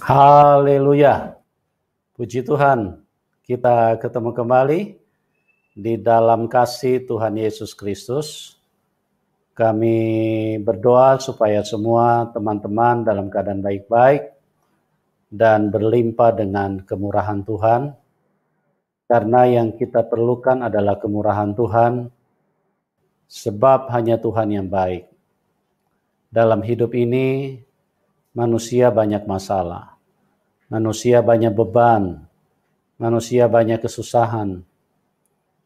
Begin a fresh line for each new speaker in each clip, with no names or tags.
Haleluya, puji Tuhan, kita ketemu kembali di dalam kasih Tuhan Yesus Kristus. Kami berdoa supaya semua teman-teman dalam keadaan baik-baik dan berlimpah dengan kemurahan Tuhan, karena yang kita perlukan adalah kemurahan Tuhan, sebab hanya Tuhan yang baik. Dalam hidup ini, manusia banyak masalah, manusia banyak beban, manusia banyak kesusahan.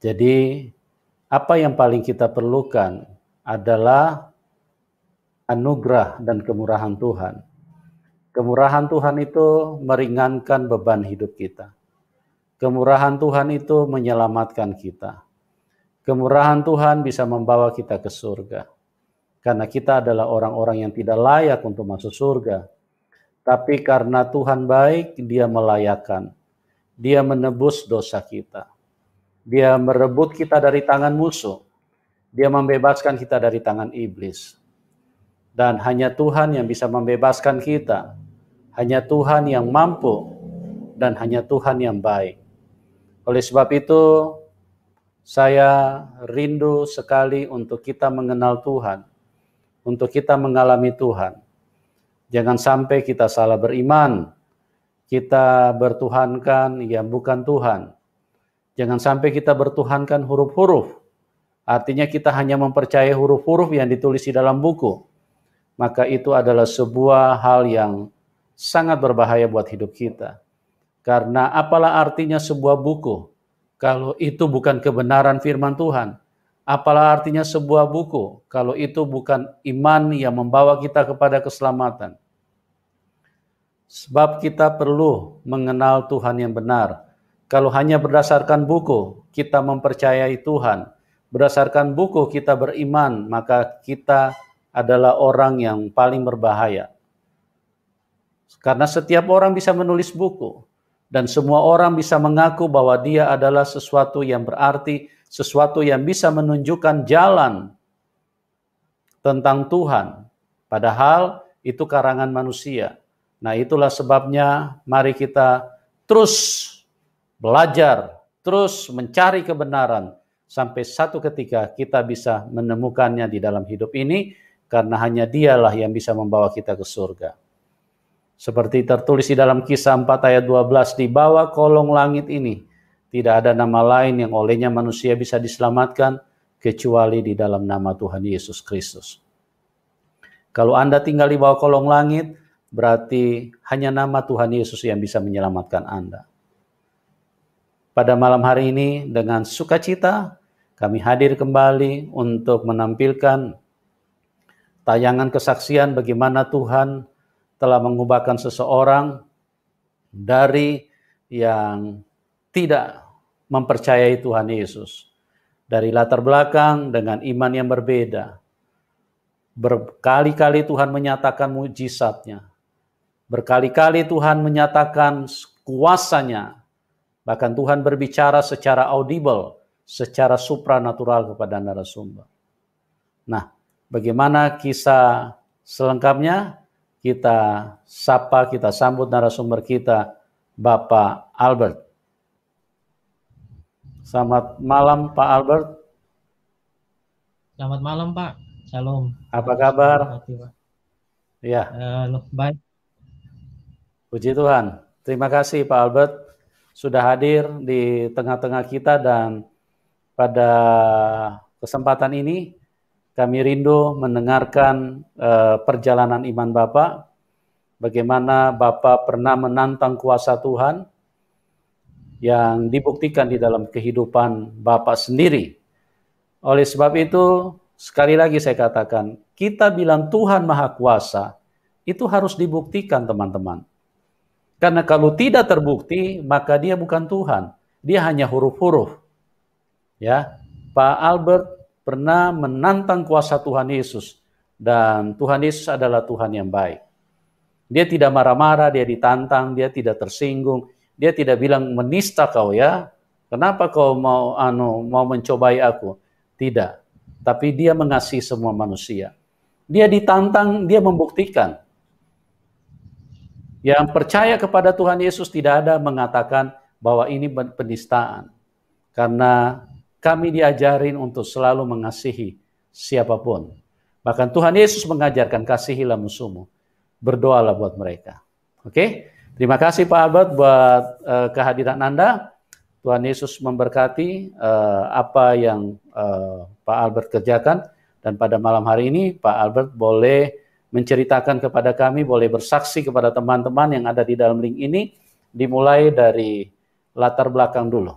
Jadi, apa yang paling kita perlukan adalah anugerah dan kemurahan Tuhan. Kemurahan Tuhan itu meringankan beban hidup kita. Kemurahan Tuhan itu menyelamatkan kita. Kemurahan Tuhan bisa membawa kita ke surga. Karena kita adalah orang-orang yang tidak layak untuk masuk surga. Tapi karena Tuhan baik, Dia melayakkan. Dia menebus dosa kita. Dia merebut kita dari tangan musuh. Dia membebaskan kita dari tangan iblis. Dan hanya Tuhan yang bisa membebaskan kita. Hanya Tuhan yang mampu. Dan hanya Tuhan yang baik. Oleh sebab itu, saya rindu sekali untuk kita mengenal Tuhan. Untuk kita mengalami Tuhan. Jangan sampai kita salah beriman. Kita bertuhankan yang bukan Tuhan. Jangan sampai kita bertuhankan huruf-huruf. Artinya kita hanya mempercayai huruf-huruf yang ditulis di dalam buku. Maka itu adalah sebuah hal yang sangat berbahaya buat hidup kita. Karena apalah artinya sebuah buku kalau itu bukan kebenaran firman Tuhan? Apalah artinya sebuah buku kalau itu bukan iman yang membawa kita kepada keselamatan? Sebab kita perlu mengenal Tuhan yang benar. Kalau hanya berdasarkan buku, kita mempercayai Tuhan. Berdasarkan buku kita beriman, maka kita adalah orang yang paling berbahaya. Karena setiap orang bisa menulis buku. Dan semua orang bisa mengaku bahwa dia adalah sesuatu yang berarti, sesuatu yang bisa menunjukkan jalan tentang Tuhan. Padahal itu karangan manusia. Nah, itulah sebabnya mari kita terus belajar, terus mencari kebenaran, sampai satu ketika kita bisa menemukannya di dalam hidup ini, karena hanya Dialah yang bisa membawa kita ke surga. Seperti tertulis di dalam Kisah 4 ayat 12, di bawah kolong langit ini, tidak ada nama lain yang olehnya manusia bisa diselamatkan, kecuali di dalam nama Tuhan Yesus Kristus. Kalau Anda tinggal di bawah kolong langit, berarti hanya nama Tuhan Yesus yang bisa menyelamatkan Anda. Pada malam hari ini dengan sukacita kami hadir kembali untuk menampilkan tayangan kesaksian bagaimana Tuhan telah mengubahkan seseorang dari yang tidak mempercayai Tuhan Yesus. Dari latar belakang dengan iman yang berbeda. Berkali-kali Tuhan menyatakan mujizatnya. Berkali-kali Tuhan menyatakan kuasanya. Bahkan Tuhan berbicara secara audible, secara supranatural kepada narasumber. Nah, bagaimana kisah selengkapnya? Kita sapa, kita sambut narasumber kita, Bapak Albert. Selamat malam, Pak Albert.
Selamat malam, Pak. Shalom.
Apa kabar? Ya.
Baik.
Puji Tuhan. Terima kasih Pak Albert sudah hadir di tengah-tengah kita, dan pada kesempatan ini kami rindu mendengarkan perjalanan iman Bapak, bagaimana Bapak pernah menantang kuasa Tuhan yang dibuktikan di dalam kehidupan Bapak sendiri. Oleh sebab itu, sekali lagi saya katakan, kita bilang Tuhan Maha Kuasa, itu harus dibuktikan teman-teman. Karena kalau tidak terbukti, maka dia bukan Tuhan. Dia hanya huruf-huruf. Ya, Pak Albert pernah menantang kuasa Tuhan Yesus. Dan Tuhan Yesus adalah Tuhan yang baik. Dia tidak marah-marah, dia ditantang, dia tidak tersinggung. Dia tidak bilang, menista kau ya. Kenapa kau mau mencobai aku? Tidak. Tapi dia mengasihi semua manusia. Dia ditantang, dia membuktikan. Yang percaya kepada Tuhan Yesus tidak ada mengatakan bahwa ini penistaan. Karena kami diajarin untuk selalu mengasihi siapapun. Bahkan Tuhan Yesus mengajarkan kasihilah musuhmu. Berdoalah buat mereka. Oke? Terima kasih Pak Albert buat kehadiran Anda. Tuhan Yesus memberkati apa yang Pak Albert kerjakan. Dan pada malam hari ini Pak Albert boleh menceritakan kepada kami, boleh bersaksi kepada teman-teman yang ada di dalam link ini, dimulai dari latar belakang dulu.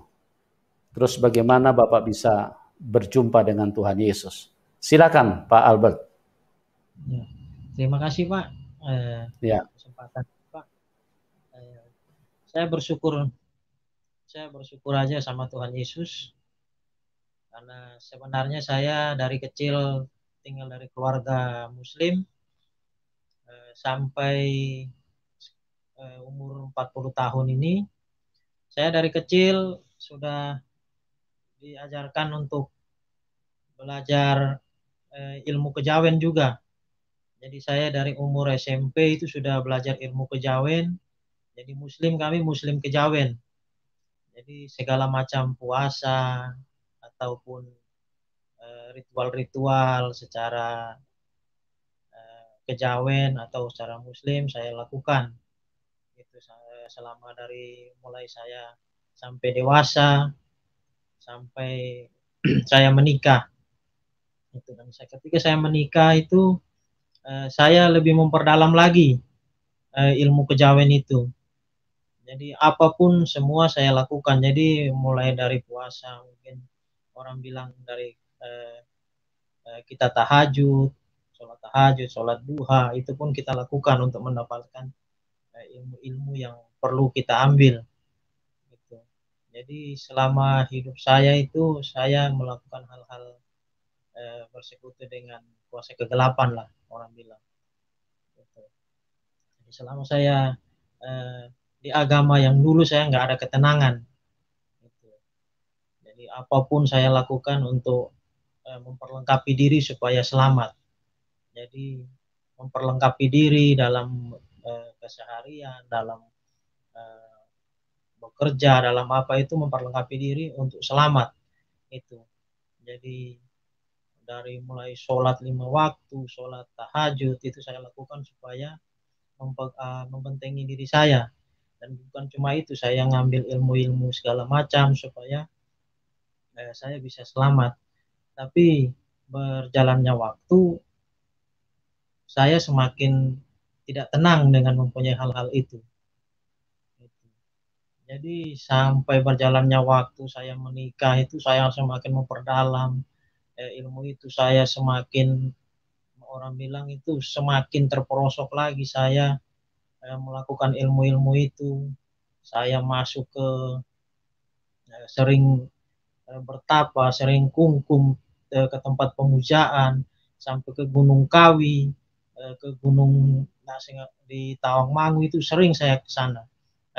Terus bagaimana Bapak bisa berjumpa dengan Tuhan Yesus. Silakan Pak Albert.
Ya. Terima kasih Pak. Kesempatan Pak. Saya bersyukur aja sama Tuhan Yesus. Karena sebenarnya saya dari kecil tinggal dari keluarga Muslim. Sampai umur 40 tahun ini, saya dari kecil sudah diajarkan untuk belajar ilmu kejawen juga. Jadi saya dari umur SMP itu sudah belajar ilmu kejawen. Jadi kami Muslim kejawen. Jadi segala macam puasa ataupun ritual-ritual secara kejawen atau secara Muslim saya lakukan. Itu selama dari mulai saya sampai dewasa sampai saya menikah. Itu dan ketika saya menikah itu saya lebih memperdalam lagi ilmu kejawen itu. Jadi apapun semua saya lakukan. Jadi mulai dari puasa, mungkin orang bilang dari kita tahajud, sholat duha, itu pun kita lakukan untuk mendapatkan ilmu-ilmu yang perlu kita ambil. Gitu. Jadi selama hidup saya itu saya melakukan hal-hal bersekutu dengan kuasa kegelapan lah orang bilang. Gitu. Jadi selama saya di agama yang dulu saya nggak ada ketenangan. Gitu. Jadi apapun saya lakukan untuk memperlengkapi diri supaya selamat. Jadi memperlengkapi diri dalam keseharian, dalam bekerja, dalam apa itu memperlengkapi diri untuk selamat. Itu. Jadi dari mulai sholat 5 waktu, sholat tahajud itu saya lakukan supaya membentengi diri saya. Dan bukan cuma itu, saya ngambil ilmu-ilmu segala macam supaya saya bisa selamat. Tapi berjalannya waktu, saya semakin tidak tenang dengan mempunyai hal-hal itu. Jadi sampai berjalannya waktu saya menikah itu saya semakin memperdalam ilmu itu, saya semakin, orang bilang itu semakin terperosok lagi saya melakukan ilmu-ilmu itu. Saya masuk ke sering bertapa, sering kungkum ke tempat pemujaan, sampai ke Gunung Kawi, ke Gunung di Tawangmangu itu sering saya ke sana.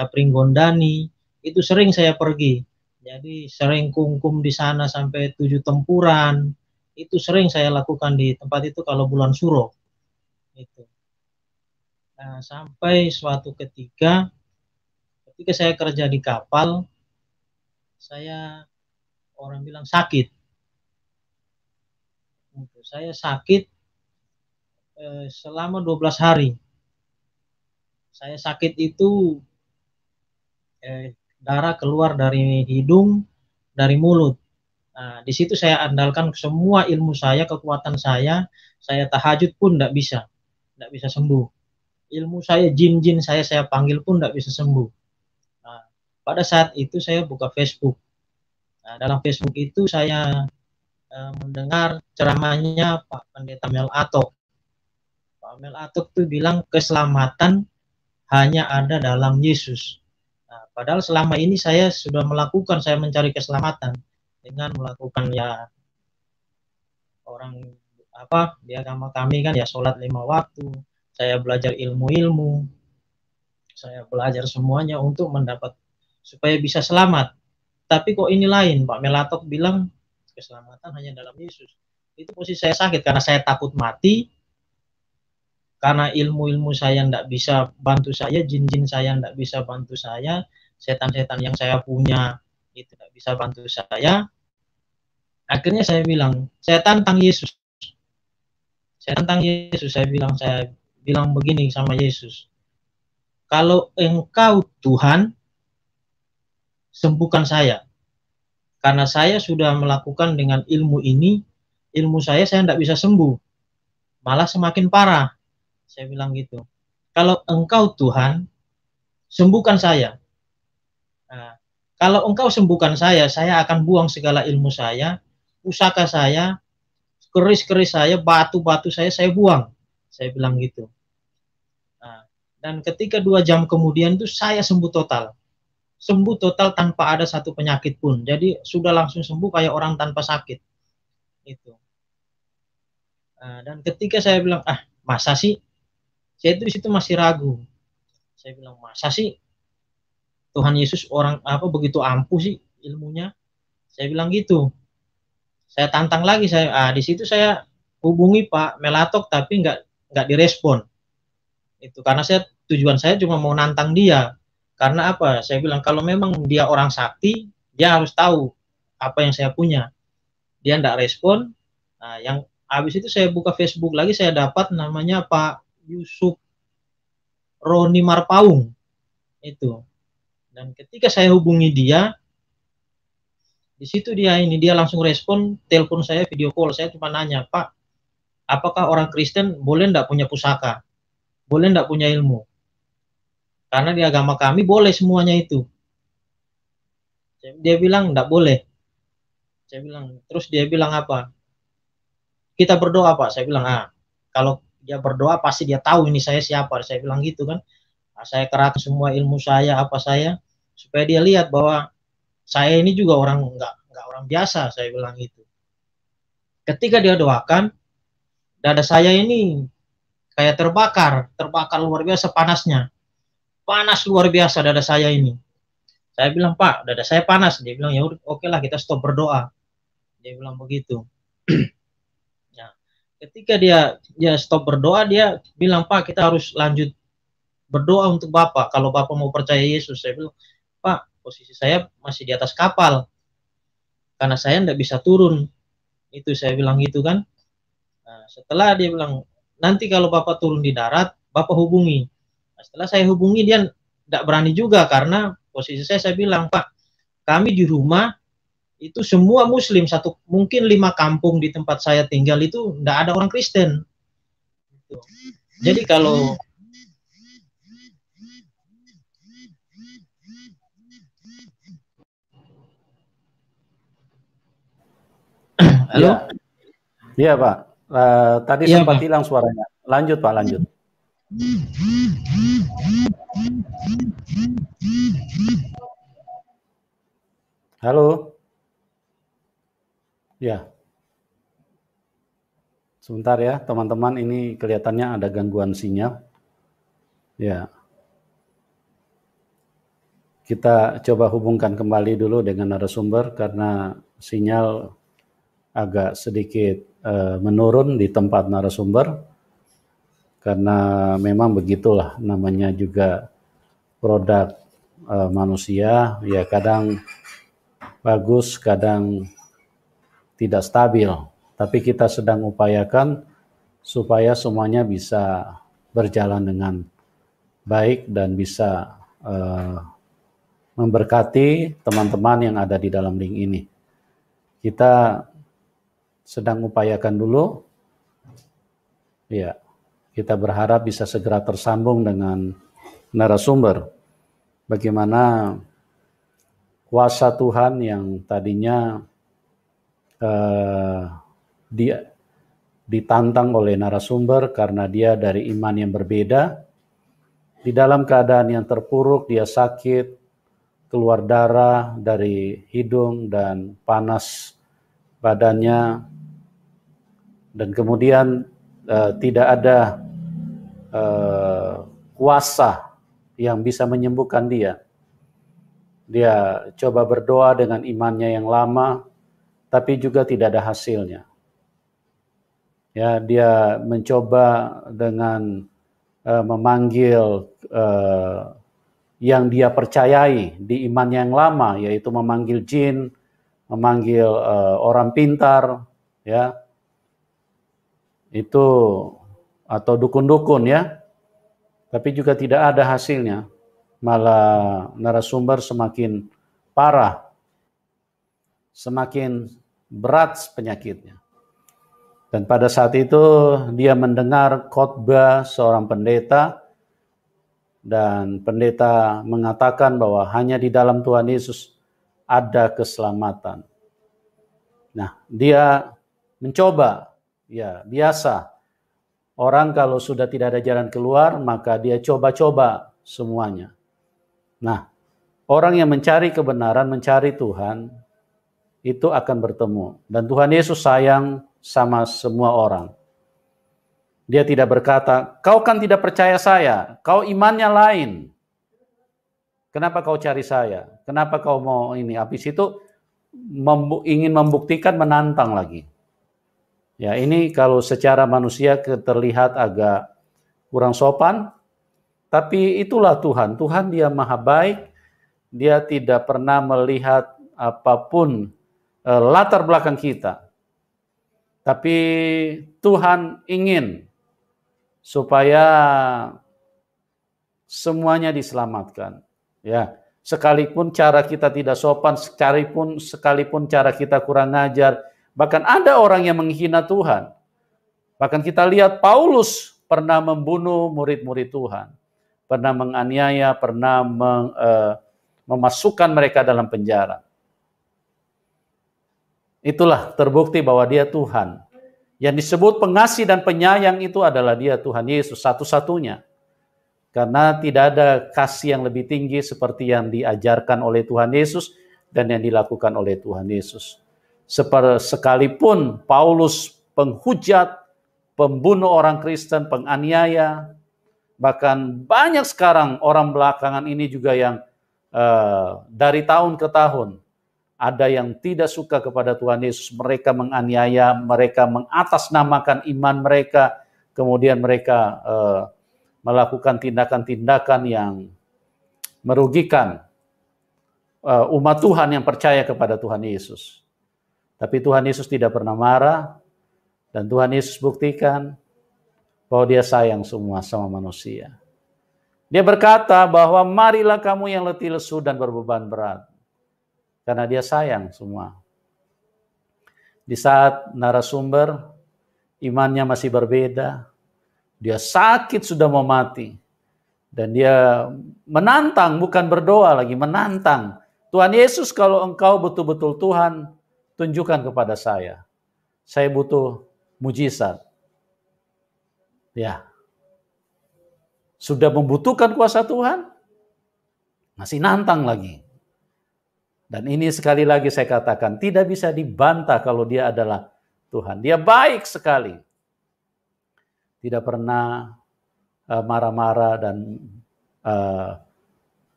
Pringgondani itu sering saya pergi. Jadi sering kungkum di sana sampai 7 tempuran. Itu sering saya lakukan di tempat itu kalau bulan Suro. Itu. Nah, sampai suatu ketika saya kerja di kapal, saya orang bilang sakit. Saya sakit selama 12 hari. Saya sakit itu darah keluar dari hidung, dari mulut. Nah, di situ saya andalkan semua ilmu saya, kekuatan saya tahajud pun tidak bisa sembuh. Ilmu saya, jin-jin saya panggil pun tidak bisa sembuh. Nah, pada saat itu saya buka Facebook. Nah, dalam Facebook itu saya mendengar ceramahnya Pak Pendeta Mel Atok. Pak Mel Atok itu bilang keselamatan hanya ada dalam Yesus. Nah, padahal selama ini saya sudah melakukan, saya mencari keselamatan dengan melakukan ya orang apa di agama kami kan ya sholat 5 waktu, saya belajar ilmu-ilmu, saya belajar semuanya untuk mendapat supaya bisa selamat. Tapi kok ini lain, Pak Melatok bilang keselamatan hanya dalam Yesus. Itu posisi saya sakit karena saya takut mati. karena ilmu-ilmu saya tidak bisa bantu saya, jin-jin saya tidak bisa bantu saya, setan-setan yang saya punya itu tidak bisa bantu saya. Akhirnya saya bilang, saya tantang Yesus. Saya bilang begini sama Yesus, kalau Engkau Tuhan, sembuhkan saya. Karena saya sudah melakukan dengan ilmu ini, ilmu saya tidak bisa sembuh. Malah semakin parah. Saya bilang gitu. Kalau Engkau Tuhan, sembuhkan saya. Nah, kalau Engkau sembuhkan saya akan buang segala ilmu saya, pusaka saya, keris-keris saya, batu-batu saya buang. Saya bilang gitu. Nah, dan ketika 2 jam kemudian itu saya sembuh total. Sembuh total tanpa ada satu penyakit pun. Jadi sudah langsung sembuh kayak orang tanpa sakit. Itu. Nah, dan ketika saya bilang, masa sih? Saya itu di situ masih ragu. Saya bilang, masa sih Tuhan Yesus orang apa begitu ampuh sih ilmunya? Saya bilang gitu. Saya tantang lagi, di situ saya hubungi Pak Melatok tapi nggak direspon. Itu karena tujuan saya cuma mau nantang dia. Karena apa? Saya bilang kalau memang dia orang sakti, dia harus tahu apa yang saya punya. Dia nggak respon. Nah, yang habis itu saya buka Facebook lagi, saya dapat namanya Pak Yusuf Roni Marpaung itu. Dan ketika saya hubungi dia, di situ dia langsung respon, telepon saya, video call. Saya cuma nanya, Pak, apakah orang Kristen boleh enggak punya pusaka? Boleh enggak punya ilmu? Karena di agama kami boleh semuanya itu. Dia bilang enggak boleh. Saya bilang, terus dia bilang apa? Kita berdoa, Pak. Saya bilang, kalau dia berdoa pasti dia tahu ini saya siapa. Saya bilang gitu kan. Saya kerahkan semua ilmu saya, apa saya, supaya dia lihat bahwa saya ini juga orang enggak orang biasa. Saya bilang gitu. Ketika dia doakan, dada saya ini kayak terbakar luar biasa panasnya. Panas luar biasa dada saya ini. Saya bilang, Pak, dada saya panas. Dia bilang, ya udah, oke lah, kita stop berdoa. Dia bilang begitu. Nah, ketika dia stop berdoa, dia bilang, Pak, kita harus lanjut berdoa untuk Bapak. Kalau Bapak mau percaya Yesus. Saya bilang, Pak, posisi saya masih di atas kapal. Karena saya tidak bisa turun. Itu saya bilang gitu kan. Nah, setelah dia bilang, nanti kalau Bapak turun di darat, Bapak hubungi. Nah, setelah saya hubungi, dia tidak berani juga karena posisi saya bilang, Pak, kami di rumah itu semua Muslim, mungkin 5 kampung di tempat saya tinggal itu tidak ada orang Kristen. Jadi kalau
halo? Iya Pak, tadi
ya,
sempat
Pak.
hilang suaranya. Lanjut Pak, lanjut. Halo? Ya. Sebentar ya, teman-teman, ini kelihatannya ada gangguan sinyal. Ya. Kita coba hubungkan kembali dulu dengan narasumber karena sinyal agak sedikit menurun di tempat narasumber. Karena memang begitulah namanya juga produk manusia, ya kadang bagus, kadang tidak stabil. Tapi kita sedang upayakan supaya semuanya bisa berjalan dengan baik dan bisa memberkati teman-teman yang ada di dalam link ini. Kita sedang upayakan dulu, ya, kita berharap bisa segera tersambung dengan narasumber. Bagaimana kuasa Tuhan yang tadinya dia ditantang oleh narasumber karena dia dari iman yang berbeda, di dalam keadaan yang terpuruk, dia sakit, keluar darah dari hidung dan panas badannya, dan kemudian tidak ada kuasa yang bisa menyembuhkan dia. Dia coba berdoa dengan imannya yang lama, tapi juga tidak ada hasilnya. Ya, dia mencoba dengan memanggil yang dia percayai di iman yang lama, yaitu memanggil jin, memanggil orang pintar, ya, itu atau dukun-dukun, ya, tapi juga tidak ada hasilnya, malah narasumber semakin parah, semakin berat penyakitnya. Dan pada saat itu dia mendengar khotbah seorang pendeta, dan pendeta mengatakan bahwa hanya di dalam Tuhan Yesus ada keselamatan. Nah, dia mencoba, ya biasa. Orang kalau sudah tidak ada jalan keluar, maka dia coba-coba semuanya. Nah, orang yang mencari kebenaran, mencari Tuhan, itu akan bertemu. Dan Tuhan Yesus sayang sama semua orang. Dia tidak berkata, kau kan tidak percaya saya, kau imannya lain. Kenapa kau cari saya? Kenapa kau mau ini? Habis itu ingin membuktikan, menantang lagi. Ya, ini kalau secara manusia terlihat agak kurang sopan, tapi itulah Tuhan. Tuhan dia maha baik, dia tidak pernah melihat apapun latar belakang kita. Tapi Tuhan ingin supaya semuanya diselamatkan. Ya, sekalipun cara kita tidak sopan, sekalipun cara kita kurang ajar, bahkan ada orang yang menghina Tuhan. Bahkan kita lihat Paulus pernah membunuh murid-murid Tuhan, pernah menganiaya, pernah memasukkan mereka dalam penjara. Itulah terbukti bahwa dia Tuhan. Yang disebut pengasih dan penyayang itu adalah dia Tuhan Yesus satu-satunya. Karena tidak ada kasih yang lebih tinggi seperti yang diajarkan oleh Tuhan Yesus dan yang dilakukan oleh Tuhan Yesus. Sekalipun Paulus penghujat, pembunuh orang Kristen, penganiaya, bahkan banyak sekarang orang belakangan ini juga yang dari tahun ke tahun ada yang tidak suka kepada Tuhan Yesus, mereka menganiaya, mereka mengatasnamakan iman mereka, kemudian mereka melakukan tindakan-tindakan yang merugikan umat Tuhan yang percaya kepada Tuhan Yesus. Tapi Tuhan Yesus tidak pernah marah, dan Tuhan Yesus buktikan bahwa dia sayang semua sama manusia. Dia berkata bahwa marilah kamu yang letih lesu dan berbeban berat. Karena dia sayang semua. Di saat narasumber imannya masih berbeda, dia sakit sudah mau mati, dan dia menantang, bukan berdoa lagi, menantang. Tuhan Yesus, kalau engkau betul-betul Tuhan, tunjukkan kepada saya. Saya butuh mujizat. Ya. Sudah membutuhkan kuasa Tuhan, masih nantang lagi. Dan ini sekali lagi saya katakan, tidak bisa dibantah kalau dia adalah Tuhan. Dia baik sekali. Tidak pernah marah-marah dan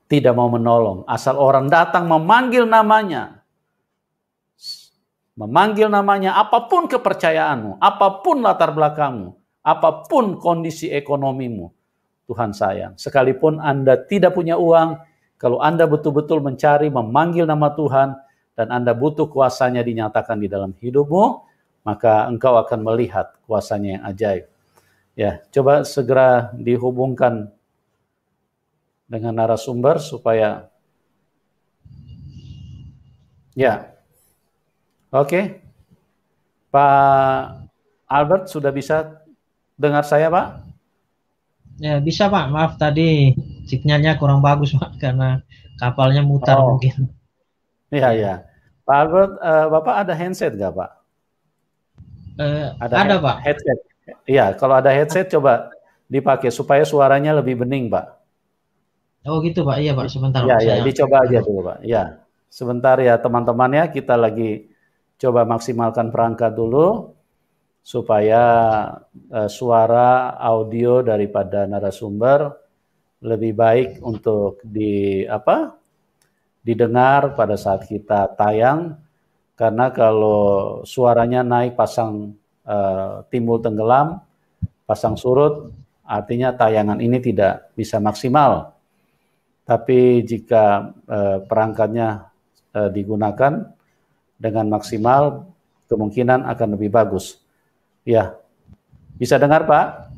tidak mau menolong. Asal orang datang memanggil namanya. Memanggil namanya, apapun kepercayaanmu, apapun latar belakangmu, apapun kondisi ekonomimu, Tuhan sayang. Sekalipun Anda tidak punya uang, kalau Anda betul-betul mencari, memanggil nama Tuhan, dan Anda butuh kuasanya dinyatakan di dalam hidupmu, maka engkau akan melihat kuasanya yang ajaib. Ya, coba segera dihubungkan dengan narasumber supaya... Ya, oke. Pak Albert sudah bisa dengar saya, Pak?
Ya, bisa Pak. Maaf tadi sinyalnya kurang bagus Pak, karena kapalnya mutar mungkin.
Iya, ya. Pak Albert, Bapak ada handset nggak, Pak?
Ada Pak.
Headset. Iya, kalau ada headset coba dipakai supaya suaranya lebih bening, Pak.
Oh gitu Pak, iya Pak, sebentar.
Ya, ya, dicoba aja dulu, Pak. Ya, sebentar ya teman-temannya, kita lagi coba maksimalkan perangkat dulu supaya suara audio daripada narasumber lebih baik untuk didengar pada saat kita tayang, karena kalau suaranya naik pasang timbul tenggelam, pasang surut, artinya tayangan ini tidak bisa maksimal. Tapi jika perangkatnya digunakan dengan maksimal, kemungkinan akan lebih bagus. Ya, bisa dengar Pak?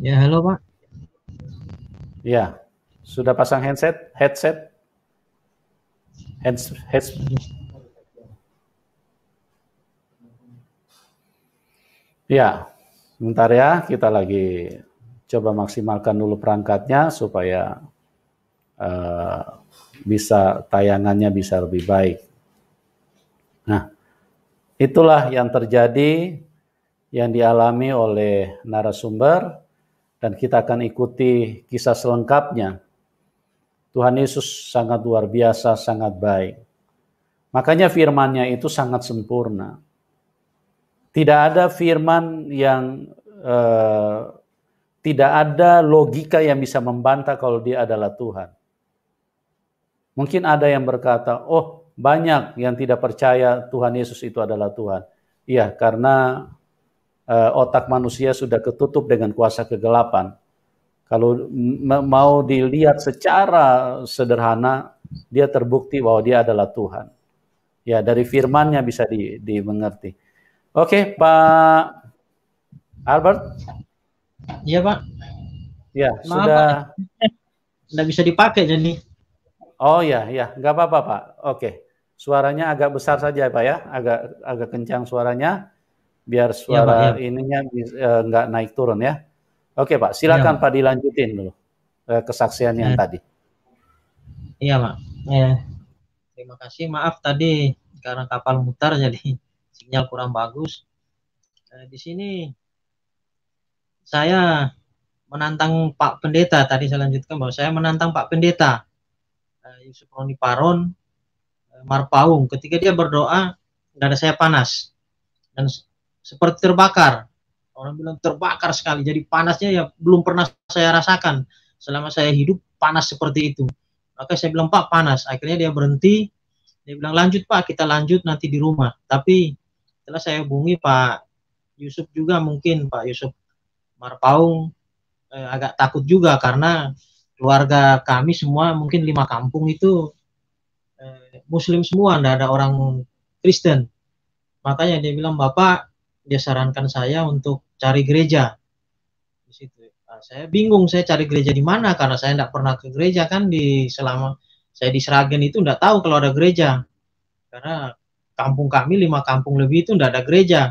Ya, halo Pak.
Ya, sudah pasang headset? Ya, sebentar ya, kita lagi coba maksimalkan dulu perangkatnya supaya bisa tayangannya bisa lebih baik. Nah, itulah yang terjadi, yang dialami oleh narasumber, dan kita akan ikuti kisah selengkapnya. Tuhan Yesus sangat luar biasa, sangat baik. Makanya firman-Nya itu sangat sempurna. Tidak ada firman yang tidak ada logika yang bisa membantah kalau dia adalah Tuhan. Mungkin ada yang berkata, oh banyak yang tidak percaya Tuhan Yesus itu adalah Tuhan. Iya, karena otak manusia sudah ketutup dengan kuasa kegelapan. Kalau mau dilihat secara sederhana, dia terbukti bahwa dia adalah Tuhan. Ya, dari firman-Nya bisa dimengerti. Oke, Pak Albert?
Iya, Pak.
Ya,
Maaf,
sudah.
Pak. Nggak bisa dipakai jadi.
Oh ya, nggak apa-apa Pak. Oke, suaranya agak besar saja Pak ya, agak kencang suaranya, biar suara
Pak, ya.
ininya nggak naik turun ya. Oke Pak, silakan
ya,
Pak dilanjutin dulu kesaksian yang tadi.
Iya Pak. Terima kasih. Maaf tadi karena kapal mutar jadi sinyal kurang bagus. Di sini saya menantang Pak Pendeta. Tadi saya lanjutkan bahwa saya menantang Pak Pendeta Yusuf Roni Paron Marpaung. Ketika dia berdoa, dada saya panas dan seperti terbakar. Orang bilang terbakar sekali. Jadi panasnya ya belum pernah saya rasakan selama saya hidup, panas seperti itu. Maka saya bilang, Pak panas. Akhirnya dia berhenti. Dia bilang, lanjut Pak, kita lanjut nanti di rumah. Tapi setelah saya hubungi Pak Yusuf juga, mungkin Pak Yusuf Marpaung agak takut juga karena keluarga kami semua mungkin 5 kampung itu Muslim semua, tidak ada orang Kristen. Makanya dia bilang, Bapak, dia sarankan saya untuk cari gereja di situ. Nah, saya bingung, saya cari gereja di mana karena saya tidak pernah ke gereja kan selama saya di Sragen itu tidak tahu kalau ada gereja. Karena kampung kami 5 kampung lebih itu tidak ada gereja.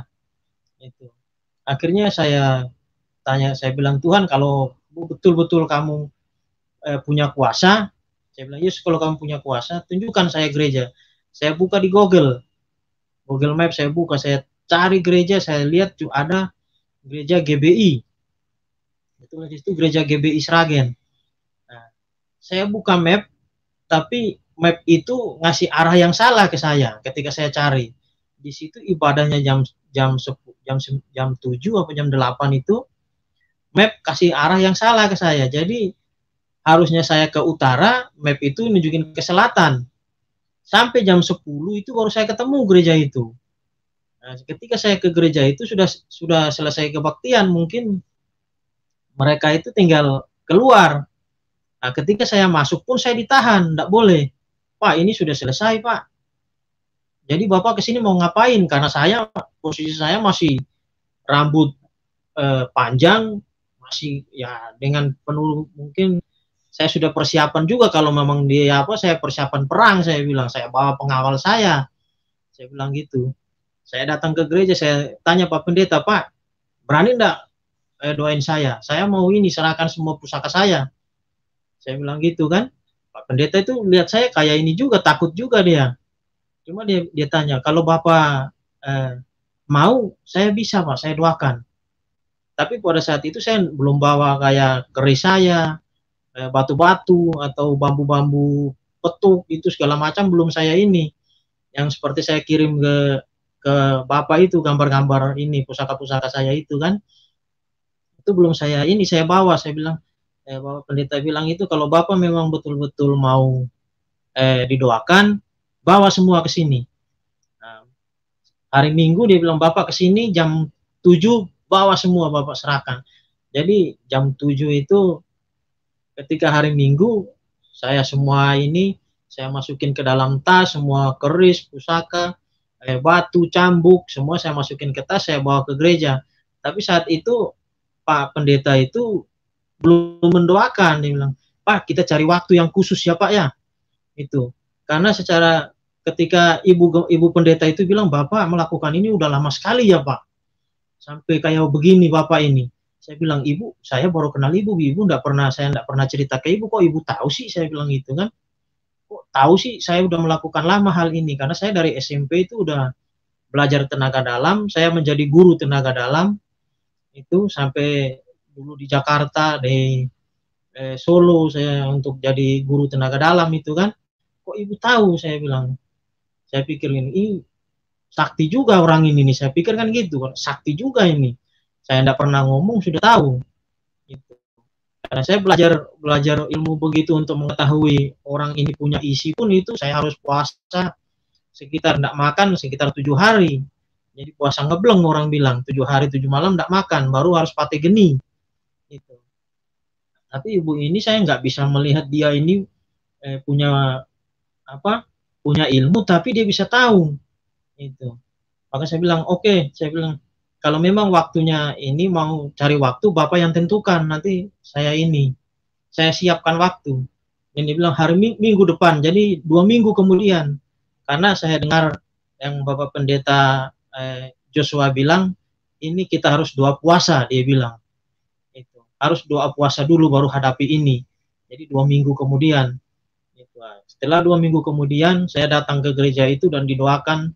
Itu. Akhirnya saya tanya, saya bilang, Tuhan kalau betul-betul kamu punya kuasa, saya bilang, Yesus kalau kamu punya kuasa, tunjukkan saya gereja. Saya buka di Google Maps, saya buka, saya cari gereja, saya lihat ada gereja GBI. Itu gereja GBI Sragen. Nah, saya buka map, tapi map itu ngasih arah yang salah ke saya ketika saya cari. Di situ ibadahnya jam 7 apa jam 8 itu map kasih arah yang salah ke saya. Jadi harusnya saya ke utara, map itu nunjukin ke selatan. Sampai jam 10 itu baru saya ketemu gereja itu. Nah, ketika saya ke gereja itu sudah selesai kebaktian, mungkin mereka itu tinggal keluar. Nah, ketika saya masuk pun saya ditahan, tidak boleh. Pak, ini sudah selesai, Pak. Jadi Bapak kesini mau ngapain? Karena posisi saya masih rambut panjang, masih ya dengan penuh, mungkin saya sudah persiapan juga kalau memang saya persiapan perang, saya bilang, saya bawa pengawal saya bilang gitu. Saya datang ke gereja, saya tanya Pak Pendeta, Pak, berani enggak doain saya mau ini, serahkan semua pusaka saya bilang gitu kan. Pak Pendeta itu lihat saya kayak ini juga, takut juga dia. Cuma dia tanya, kalau Bapak mau, saya bisa Pak, saya doakan. Tapi pada saat itu saya belum bawa kayak keris saya, batu-batu atau bambu-bambu petuk itu segala macam, belum saya ini. Yang seperti saya kirim ke Bapak itu gambar-gambar ini, pusaka-pusaka saya itu kan. Itu belum saya bawa. Saya bilang, Bapak Pendeta bilang itu kalau Bapak memang betul-betul mau didoakan, bawa semua ke sini. Nah, hari Minggu dia bilang, Bapak ke sini jam 7 bawa semua Bapak serahkan. Jadi jam 7 itu ketika hari Minggu, saya semua ini saya masukin ke dalam tas, semua keris, pusaka, batu, cambuk, semua saya masukin ke tas, saya bawa ke gereja. Tapi saat itu Pak Pendeta itu belum mendoakan, dia bilang, Pak kita cari waktu yang khusus ya Pak ya. Itu. Karena secara ketika ibu pendeta itu bilang, Bapak melakukan ini udah lama sekali ya Pak. Sampai kayak begini Bapak ini. Saya bilang, Ibu, saya baru kenal Ibu saya enggak pernah cerita ke Ibu, kok Ibu tahu sih? Saya bilang gitu kan. Kok tahu sih saya udah melakukan lama hal ini, karena saya dari SMP itu udah belajar tenaga dalam, saya menjadi guru tenaga dalam, itu sampai dulu di Jakarta, di Solo saya untuk jadi guru tenaga dalam itu kan. Kok Ibu tahu? Saya bilang. Saya pikir ini sakti juga orang ini nih. Saya pikir kan gitu, sakti juga ini. Saya tidak pernah ngomong sudah tahu. Gitu. Karena saya belajar ilmu begitu untuk mengetahui orang ini punya isi pun itu saya harus puasa sekitar tidak makan sekitar 7 hari. Jadi puasa ngebleng orang bilang 7 hari 7 malam tidak makan, baru harus pate geni. Gitu. Tapi ibu ini saya nggak bisa melihat dia ini punya ilmu, tapi dia bisa tahu itu. Maka saya bilang oke, saya bilang kalau memang waktunya ini mau cari waktu Bapak yang tentukan, nanti saya siapkan waktu. Dan dia bilang hari minggu depan, jadi 2 minggu kemudian. Karena saya dengar yang Bapak Pendeta Joshua bilang ini kita harus doa puasa, dia bilang itu harus doa puasa dulu baru hadapi ini. Jadi 2 minggu kemudian. Setelah 2 minggu kemudian saya datang ke gereja itu dan didoakan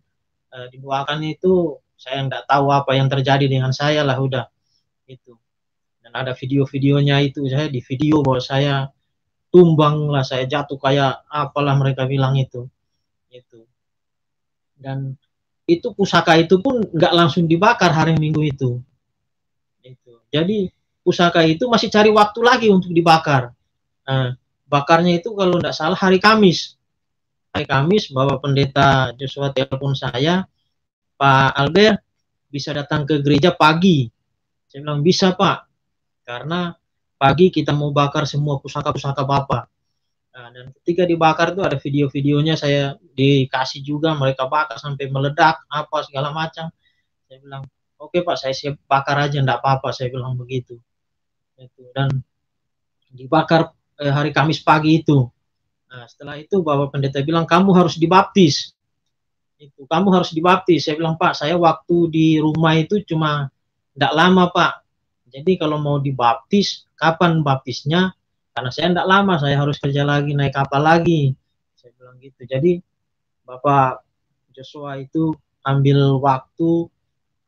itu saya enggak tahu apa yang terjadi dengan saya lah udah itu. Dan ada video-videonya itu, saya di video bahwa saya tumbang lah, saya jatuh kayak apalah mereka bilang itu. Dan itu pusaka itu pun enggak langsung dibakar hari Minggu itu. Jadi pusaka itu masih cari waktu lagi untuk dibakar. Nah, bakarnya itu kalau tidak salah hari Kamis. Hari Kamis Bapak Pendeta Joshua telepon saya, Pak Albert bisa datang ke gereja pagi. Saya bilang bisa Pak, karena pagi kita mau bakar semua pusaka-pusaka Bapak. Nah, dan ketika dibakar itu ada video-videonya, saya dikasih juga, mereka bakar sampai meledak apa segala macam. Saya bilang oke Pak, saya siap bakar aja, enggak apa-apa, saya bilang begitu. Dan dibakar hari Kamis pagi itu. Nah, setelah itu Bapak Pendeta bilang kamu harus dibaptis. Kamu harus dibaptis. Saya bilang Pak, saya waktu di rumah itu cuma tidak lama Pak. Jadi kalau mau dibaptis, kapan baptisnya? Karena saya tidak lama, saya harus kerja lagi, naik kapal lagi. Saya bilang gitu. Jadi Bapak Joshua itu ambil waktu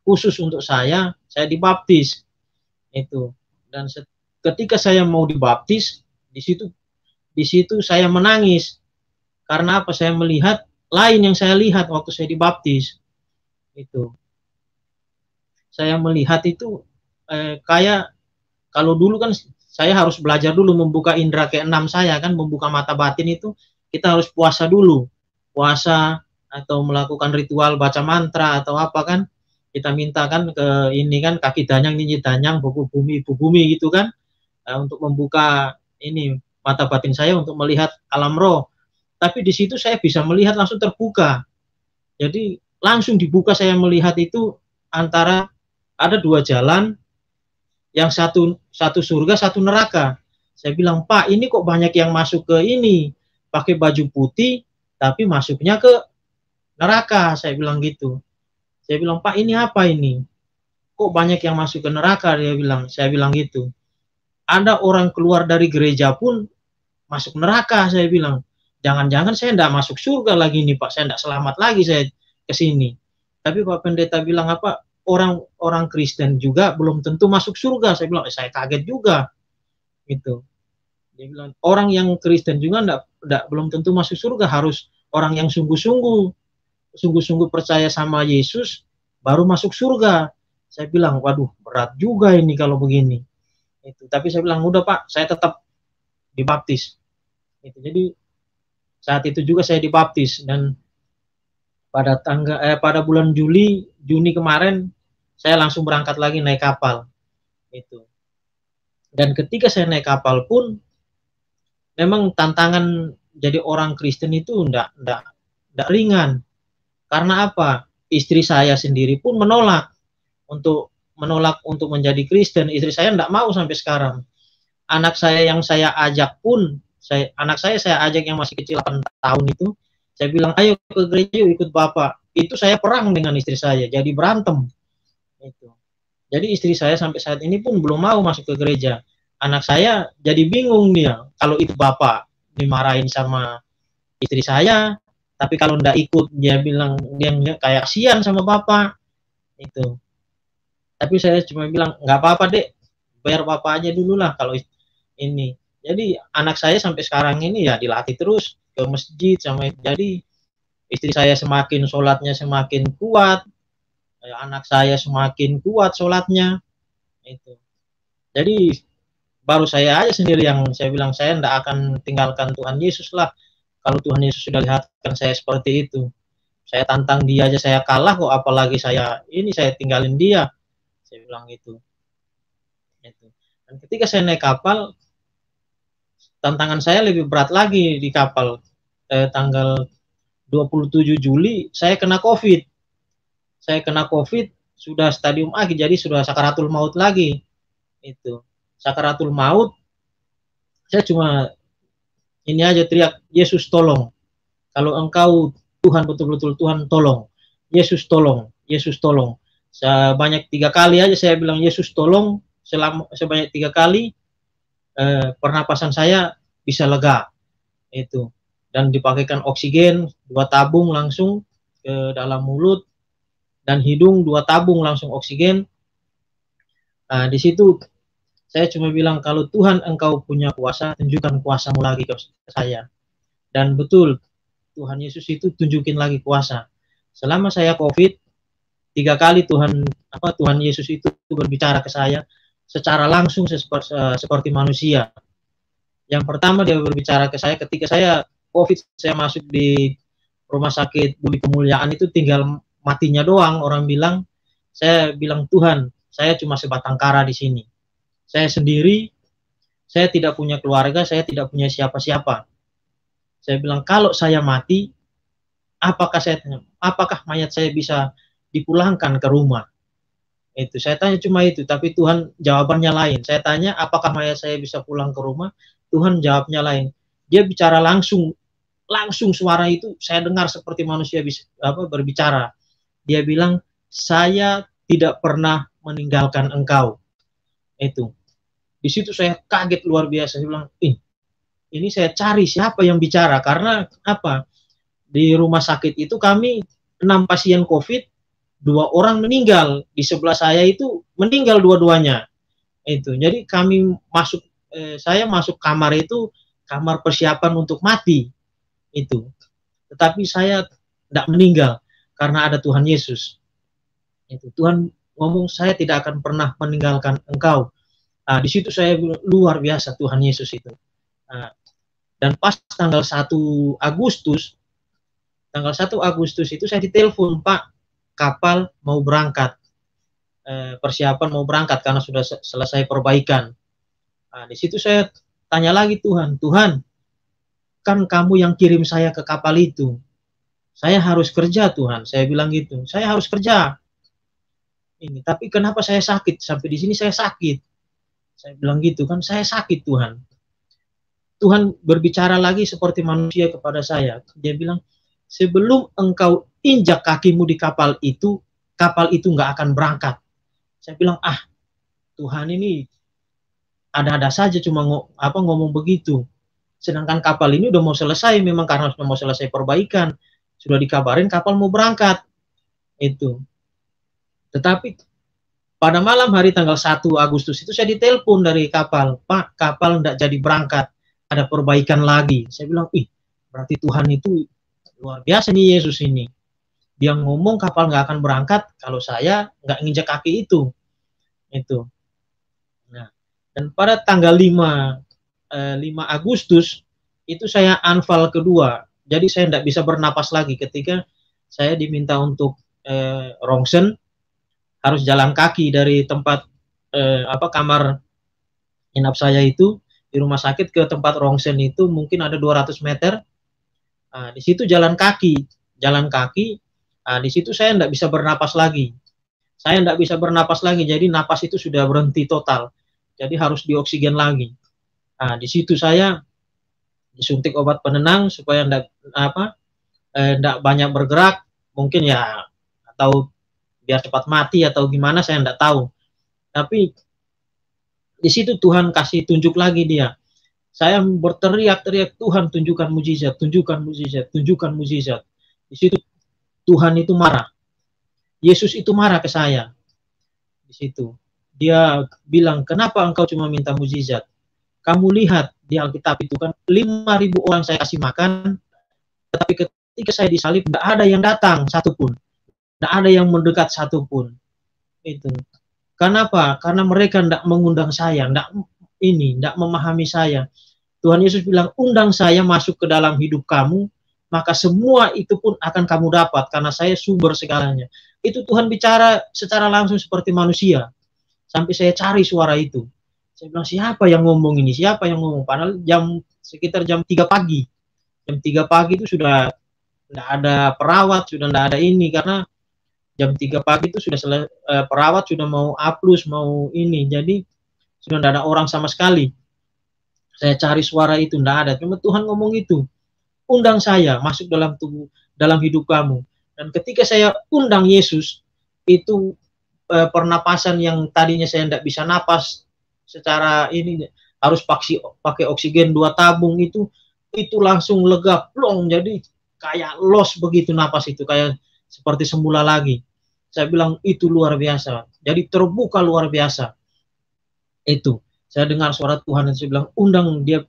khusus untuk saya dibaptis. Dan ketika saya mau dibaptis, di situ saya menangis. Karena apa? Saya melihat lain yang saya lihat waktu saya dibaptis. Saya melihat itu kayak kalau dulu kan saya harus belajar dulu membuka indera keenam saya kan, membuka mata batin itu kita harus puasa dulu. Puasa atau melakukan ritual baca mantra atau apa kan, kita mintakan ke ini kan kaki danyang, ninji danyang, ibu bumi gitu kan, untuk membuka ini mata batin saya untuk melihat alam roh. Tapi di situ saya bisa melihat langsung terbuka. Jadi langsung dibuka, saya melihat itu antara ada 2 jalan, yang satu surga, satu neraka. Saya bilang Pak, ini kok banyak yang masuk ke ini pakai baju putih, tapi masuknya ke neraka. Saya bilang gitu. Saya bilang Pak, ini apa ini? Kok banyak yang masuk ke neraka? Dia bilang. Saya bilang gitu. Ada orang keluar dari gereja pun masuk neraka. Saya bilang. Jangan-jangan saya tidak masuk surga lagi nih Pak, saya tidak selamat lagi saya ke sini. Tapi Pak Pendeta bilang apa? Orang Kristen juga belum tentu masuk surga. Saya bilang, saya kaget juga. Gitu. Dia bilang, orang yang Kristen juga belum tentu masuk surga, harus orang yang sungguh-sungguh percaya sama Yesus baru masuk surga. Saya bilang, waduh berat juga ini kalau begini. Tapi saya bilang, udah Pak, saya tetap dibaptis. Jadi saat itu juga saya dibaptis, dan pada bulan Juni kemarin saya langsung berangkat lagi naik kapal. Itu. Dan ketika saya naik kapal pun, memang tantangan jadi orang Kristen itu enggak ringan. Karena apa? Istri saya sendiri pun menolak untuk menjadi Kristen. Istri saya enggak mau sampai sekarang. Anak saya yang saya ajak pun, anak saya ajak yang masih kecil 8 tahun itu, saya bilang, ayo ke gereja yuk, ikut Bapak. Itu saya perang dengan istri saya, jadi berantem. Itu. Jadi istri saya sampai saat ini pun belum mau masuk ke gereja. Anak saya jadi bingung dia, kalau itu Bapak dimarahin sama istri saya, tapi kalau ndak ikut dia bilang dia kayak kasihan sama Bapak. Itu. Tapi saya cuma bilang, nggak apa-apa dek, bayar Bapak aja dulu lah kalau ini. Jadi anak saya sampai sekarang ini ya dilatih terus ke masjid, jadi istri saya semakin sholatnya semakin kuat, anak saya semakin kuat sholatnya. Itu. Jadi baru saya aja sendiri yang saya bilang, saya tidak akan tinggalkan Tuhan Yesus lah. Kalau Tuhan Yesus sudah lihatkan saya seperti itu, saya tantang dia aja saya kalah kok, apalagi saya tinggalin dia. Saya bilang gitu. Dan ketika saya naik kapal, tantangan saya lebih berat lagi di kapal. Tanggal 27 Juli saya kena COVID. Saya kena COVID sudah stadium akhir, jadi sudah sakaratul maut lagi. Itu. Sakaratul maut, saya cuma ini aja teriak, Yesus tolong. Kalau engkau Tuhan, betul-betul Tuhan tolong. Yesus tolong, Yesus tolong. Sebanyak 3 kali aja saya bilang Yesus tolong, sebanyak 3 kali. Pernapasan saya bisa lega. Itu. Dan dipakaikan oksigen 2 tabung langsung ke dalam mulut dan hidung, 2 tabung langsung oksigen. Di situ saya cuma bilang, kalau Tuhan engkau punya kuasa, tunjukkan kuasamu lagi ke saya. Dan betul, Tuhan Yesus itu tunjukin lagi kuasa. Selama saya COVID, 3 kali Tuhan Yesus itu berbicara ke saya secara langsung seperti manusia. Yang pertama dia berbicara ke saya ketika saya COVID, saya masuk di rumah sakit Budi Kemuliaan itu tinggal matinya doang. Orang bilang, saya bilang, Tuhan, saya cuma sebatang kara di sini. Saya sendiri, saya tidak punya keluarga, saya tidak punya siapa-siapa. Saya bilang, kalau saya mati, apakah mayat saya bisa dipulangkan ke rumah? Itu saya tanya cuma itu, tapi Tuhan jawabannya lain. Saya tanya apakah mayat saya bisa pulang ke rumah, Tuhan jawabnya lain. Dia bicara langsung suara itu saya dengar seperti manusia berbicara. Dia bilang, saya tidak pernah meninggalkan engkau. Itu. Di situ saya kaget luar biasa. Saya bilang, ini saya cari siapa yang bicara, karena apa? Di rumah sakit itu kami 6 pasien COVID, 2 orang meninggal. Di sebelah saya itu meninggal dua-duanya. Itu. Jadi saya masuk kamar itu kamar persiapan untuk mati. Itu. Tetapi saya tidak meninggal karena ada Tuhan Yesus. Itu. Tuhan ngomong, saya tidak akan pernah meninggalkan engkau. Di situ saya luar biasa Tuhan Yesus itu. Dan pas tanggal 1 Agustus itu saya ditelepon, Pak, kapal mau berangkat, persiapan mau berangkat karena sudah selesai perbaikan. Di situ saya tanya lagi Tuhan, kan kamu yang kirim saya ke kapal itu, saya harus kerja Tuhan. Saya bilang gitu, saya harus kerja. Tapi kenapa saya sakit? Sampai di sini saya sakit. Saya bilang gitu kan, saya sakit Tuhan. Tuhan berbicara lagi seperti manusia kepada saya. Dia bilang, sebelum engkau injak kakimu di kapal itu nggak akan berangkat. Saya bilang, Tuhan ini ada-ada saja cuma ngomong begitu. Sedangkan kapal ini udah mau selesai, memang karena sudah mau selesai perbaikan. Sudah dikabarin kapal mau berangkat. Itu. Tetapi pada malam hari tanggal 1 Agustus itu saya ditelepon dari kapal, Pak, kapal nggak jadi berangkat, ada perbaikan lagi. Saya bilang, berarti Tuhan itu luar biasa nih Yesus ini. Dia ngomong kapal nggak akan berangkat kalau saya nggak nginjak kaki itu. Itu. Nah, dan pada tanggal 5 Agustus itu saya anfal kedua. Jadi saya nggak bisa bernapas lagi ketika saya diminta untuk rongsen. harus jalan kaki dari tempat kamar inap saya itu di rumah sakit ke tempat rongsen itu mungkin ada 200 meter. Di situ jalan kaki. Di situ saya tidak bisa bernapas lagi. Jadi napas itu sudah berhenti total. Jadi harus dioksigen lagi. Di situ saya disuntik obat penenang supaya tidak banyak bergerak, mungkin ya, atau biar cepat mati atau gimana, saya tidak tahu. Tapi di situ Tuhan kasih tunjuk lagi dia. Saya berteriak-teriak, Tuhan tunjukkan mujizat, tunjukkan mujizat, tunjukkan mujizat. Di situ Tuhan itu marah. Yesus itu marah ke saya. Di situ dia bilang, kenapa engkau cuma minta mujizat? Kamu lihat di Alkitab itu kan 5.000 orang saya kasih makan, tetapi ketika saya disalib tidak ada yang datang satupun, tidak ada yang mendekat satupun. Itu kenapa? Karena mereka tidak mengundang saya, tidak memahami saya. Tuhan Yesus bilang, undang saya masuk ke dalam hidup kamu, maka semua itu pun akan kamu dapat, karena saya sumber segalanya. Itu Tuhan bicara secara langsung seperti manusia. Sampai saya cari suara itu. Saya bilang, siapa yang ngomong ini? Siapa yang ngomong? Padahal sekitar jam 3 pagi. Jam 3 pagi itu sudah tidak ada perawat, sudah tidak ada ini, karena jam 3 pagi itu sudah perawat sudah mau aplus, mau ini. Jadi sudah tidak ada orang sama sekali. Saya cari suara itu, tidak ada. Cuma Tuhan ngomong itu. Undang saya masuk dalam hidup kamu. Dan ketika saya undang Yesus, itu pernapasan yang tadinya saya tidak bisa napas secara ini, harus pakai oksigen 2 tabung itu langsung lega plong, jadi kayak los begitu napas itu, kayak seperti semula lagi. Saya bilang itu luar biasa, jadi terbuka luar biasa. Itu saya dengar suara Tuhan dan saya bilang, undang dia,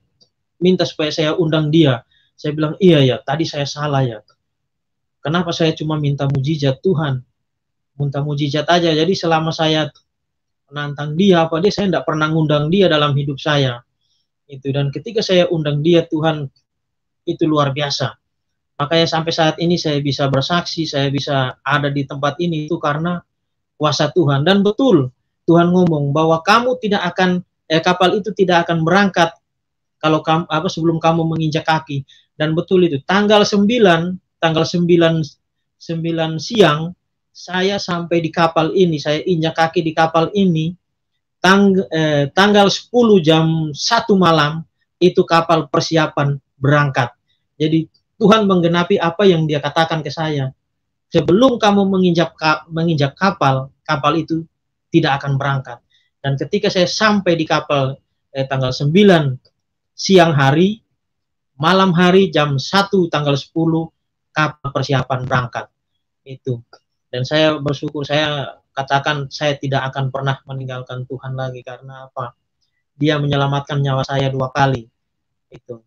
minta supaya saya undang dia. Saya bilang, iya ya, tadi saya salah ya, kenapa saya cuma minta mujizat, Tuhan minta mujizat aja. Jadi selama saya menantang dia saya tidak pernah ngundang dia dalam hidup saya itu. Dan ketika saya undang dia, Tuhan itu luar biasa. Makanya sampai saat ini saya bisa bersaksi, saya bisa ada di tempat ini itu karena kuasa Tuhan. Dan betul Tuhan ngomong bahwa kamu tidak akan kapal itu tidak akan berangkat kalau kamu sebelum kamu menginjak kaki. Dan betul itu tanggal 9 siang saya sampai di kapal ini, saya injak kaki di kapal ini, tanggal 10 jam 1 malam, itu kapal persiapan berangkat. Jadi Tuhan menggenapi apa yang dia katakan ke saya. Sebelum kamu menginjak kapal itu tidak akan berangkat. Dan ketika saya sampai di kapal tanggal 9 siang hari, malam hari jam 1 tanggal 10, kapal persiapan berangkat. Itu. Dan saya bersyukur, saya katakan saya tidak akan pernah meninggalkan Tuhan lagi. Karena apa? Dia menyelamatkan nyawa saya 2 kali. Itu.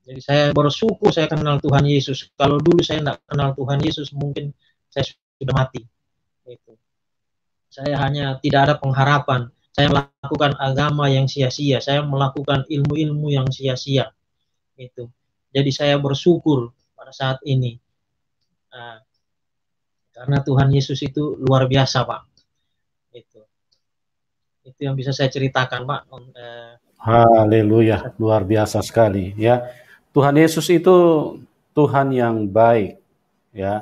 Jadi saya bersyukur saya kenal Tuhan Yesus. Kalau dulu saya tidak kenal Tuhan Yesus, mungkin saya sudah mati. Itu. Saya hanya tidak ada pengharapan. Saya melakukan agama yang sia-sia. Saya melakukan ilmu-ilmu yang sia-sia. Itu. Jadi saya bersyukur pada saat ini. Karena Tuhan Yesus itu luar biasa, Pak. Itu yang bisa saya ceritakan, Pak.
Haleluya, luar biasa sekali ya. Tuhan Yesus itu Tuhan yang baik ya.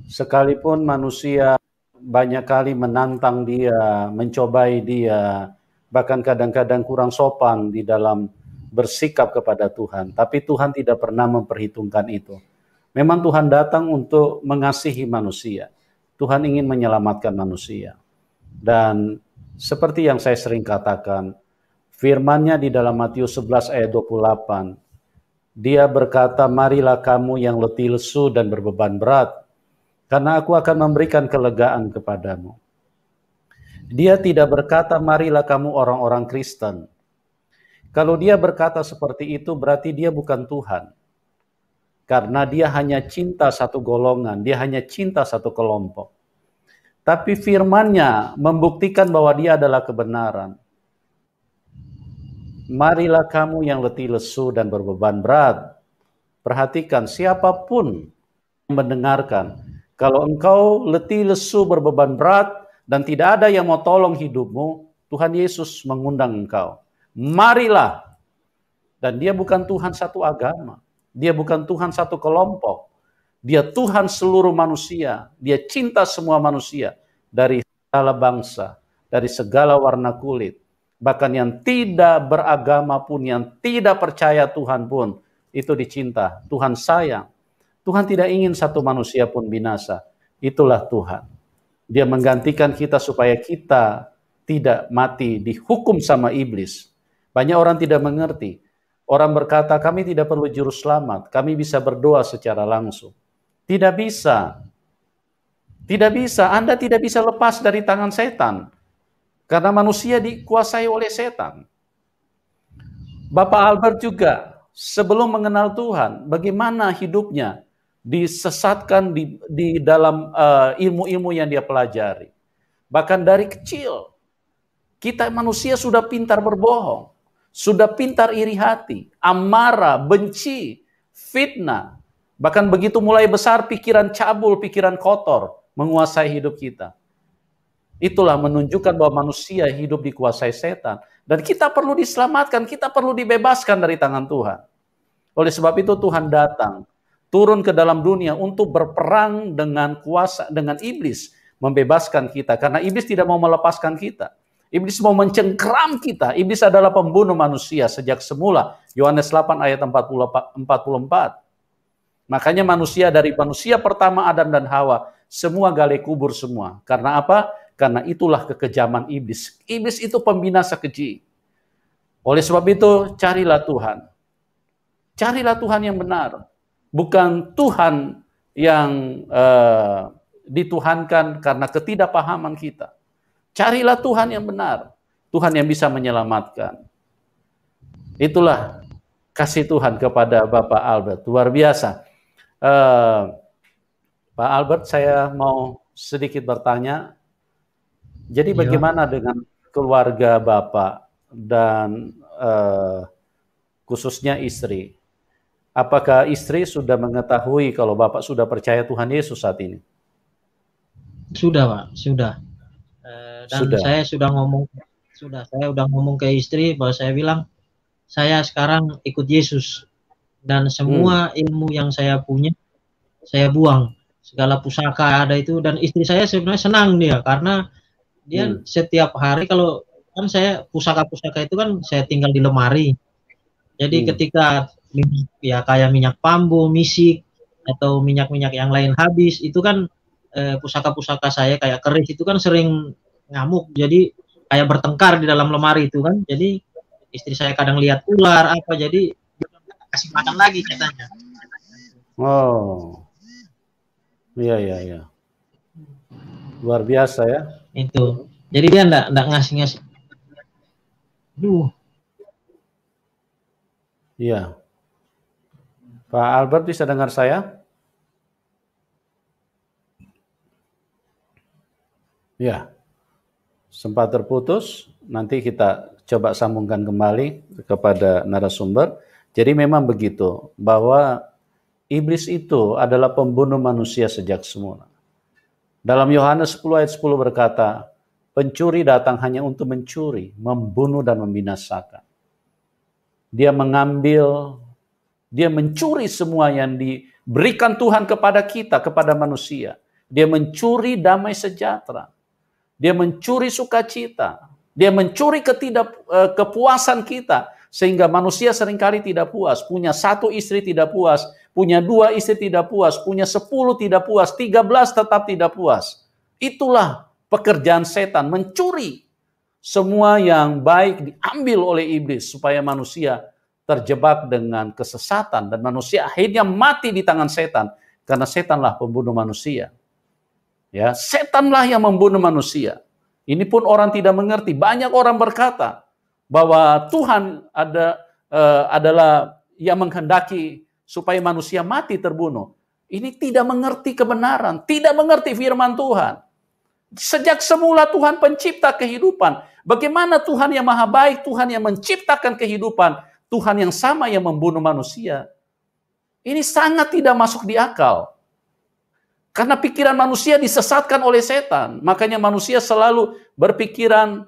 Sekalipun manusia banyak kali menantang dia, mencobai dia, bahkan kadang-kadang kurang sopan di dalam bersikap kepada Tuhan, tapi Tuhan tidak pernah memperhitungkan itu. Memang Tuhan datang untuk mengasihi manusia. Tuhan ingin menyelamatkan manusia. Dan seperti yang saya sering katakan, firman-Nya di dalam Matius 11 ayat 28, dia berkata, marilah kamu yang letih lesu dan berbeban berat, karena aku akan memberikan kelegaan kepadamu. Dia tidak berkata, marilah kamu orang-orang Kristen. Kalau dia berkata seperti itu, berarti dia bukan Tuhan. Karena dia hanya cinta satu golongan, dia hanya cinta satu kelompok. Tapi firman-Nya membuktikan bahwa dia adalah kebenaran. Marilah kamu yang letih lesu dan berbeban berat. Perhatikan, siapapun yang mendengarkan, kalau engkau letih lesu berbeban berat, dan tidak ada yang mau tolong hidupmu, Tuhan Yesus mengundang engkau. Marilah. Dan dia bukan Tuhan satu agama. Dia bukan Tuhan satu kelompok. Dia Tuhan seluruh manusia. Dia cinta semua manusia. Dari segala bangsa. Dari segala warna kulit. Bahkan yang tidak beragama pun, yang tidak percaya Tuhan pun, itu dicinta. Tuhan sayang. Tuhan tidak ingin satu manusia pun binasa. Itulah Tuhan. Dia menggantikan kita supaya kita tidak mati dihukum sama iblis. Banyak orang tidak mengerti. Orang berkata, kami tidak perlu juru selamat. Kami bisa berdoa secara langsung. Tidak bisa. Tidak bisa. Anda tidak bisa lepas dari tangan setan. Karena manusia dikuasai oleh setan. Bapak Albert juga sebelum mengenal Tuhan, bagaimana hidupnya disesatkan di dalam ilmu-ilmu yang dia pelajari. Bahkan dari kecil, kita manusia sudah pintar berbohong, sudah pintar iri hati, amarah, benci, fitnah. Bahkan begitu mulai besar, pikiran cabul, pikiran kotor menguasai hidup kita. Itulah menunjukkan bahwa manusia hidup dikuasai setan. Dan kita perlu diselamatkan, kita perlu dibebaskan dari tangan Tuhan. Oleh sebab itu Tuhan datang, turun ke dalam dunia untuk berperang dengan kuasa, dengan iblis, membebaskan kita. Karena iblis tidak mau melepaskan kita. Iblis mau mencengkeram kita. Iblis adalah pembunuh manusia sejak semula. Yohanes 8 ayat 44. Makanya manusia dari manusia pertama Adam dan Hawa, semua gali kubur semua. Karena apa? Karena itulah kekejaman iblis. Iblis itu pembinasa keji. Oleh sebab itu carilah Tuhan. Carilah Tuhan yang benar. Bukan Tuhan yang dituhankan karena ketidakpahaman kita. Carilah Tuhan yang benar. Tuhan yang bisa menyelamatkan. Itulah kasih Tuhan kepada Bapak Albert. Luar biasa. Pak Albert, saya mau sedikit bertanya. Jadi bagaimana dengan keluarga Bapak dan khususnya istri? Apakah istri sudah mengetahui kalau Bapak sudah percaya Tuhan Yesus saat ini?
Sudah, Pak, sudah. Dan sudah. Saya sudah ngomong ke istri bahwa saya bilang, saya sekarang ikut Yesus. Dan semua ilmu yang saya punya, saya buang. Segala pusaka ada itu, dan istri saya sebenarnya senang dia, karena dia setiap hari, kalau kan saya pusaka-pusaka itu kan saya tinggal di lemari. Jadi ketika ya kayak minyak bambu, misik, atau minyak-minyak yang lain habis, itu kan pusaka-pusaka saya kayak keris itu kan sering ngamuk, jadi kayak bertengkar di dalam lemari itu kan. Jadi istri saya kadang lihat ular apa, jadi kasih makan lagi katanya.
Oh, iya. Luar biasa ya.
Itu. Jadi dia enggak ngasih.
Iya. Pak Albert bisa dengar saya? Ya. Sempat terputus, nanti kita coba sambungkan kembali kepada narasumber. Jadi memang begitu, bahwa iblis itu adalah pembunuh manusia sejak semula. Dalam Yohanes 10 ayat 10 berkata, pencuri datang hanya untuk mencuri, membunuh dan membinasakan. Dia mengambil, dia mencuri semua yang diberikan Tuhan kepada kita, kepada manusia. Dia mencuri damai sejahtera. Dia mencuri sukacita. Dia mencuri kepuasan kita. Sehingga manusia seringkali tidak puas. Punya 1 istri tidak puas. Punya 2 istri tidak puas. Punya 10 tidak puas. 13 tetap tidak puas. Itulah pekerjaan setan. Mencuri. Semua yang baik diambil oleh iblis supaya manusia terjebak dengan kesesatan dan manusia akhirnya mati di tangan setan karena setanlah pembunuh manusia. Ya, setanlah yang membunuh manusia. Ini pun orang tidak mengerti. Banyak orang berkata bahwa Tuhan adalah yang menghendaki supaya manusia mati terbunuh. Ini tidak mengerti kebenaran, tidak mengerti firman Tuhan. Sejak semula Tuhan pencipta kehidupan. Bagaimana Tuhan yang maha baik, Tuhan yang menciptakan kehidupan, Tuhan yang sama yang membunuh manusia. Ini sangat tidak masuk di akal. Karena pikiran manusia disesatkan oleh setan. Makanya manusia selalu berpikiran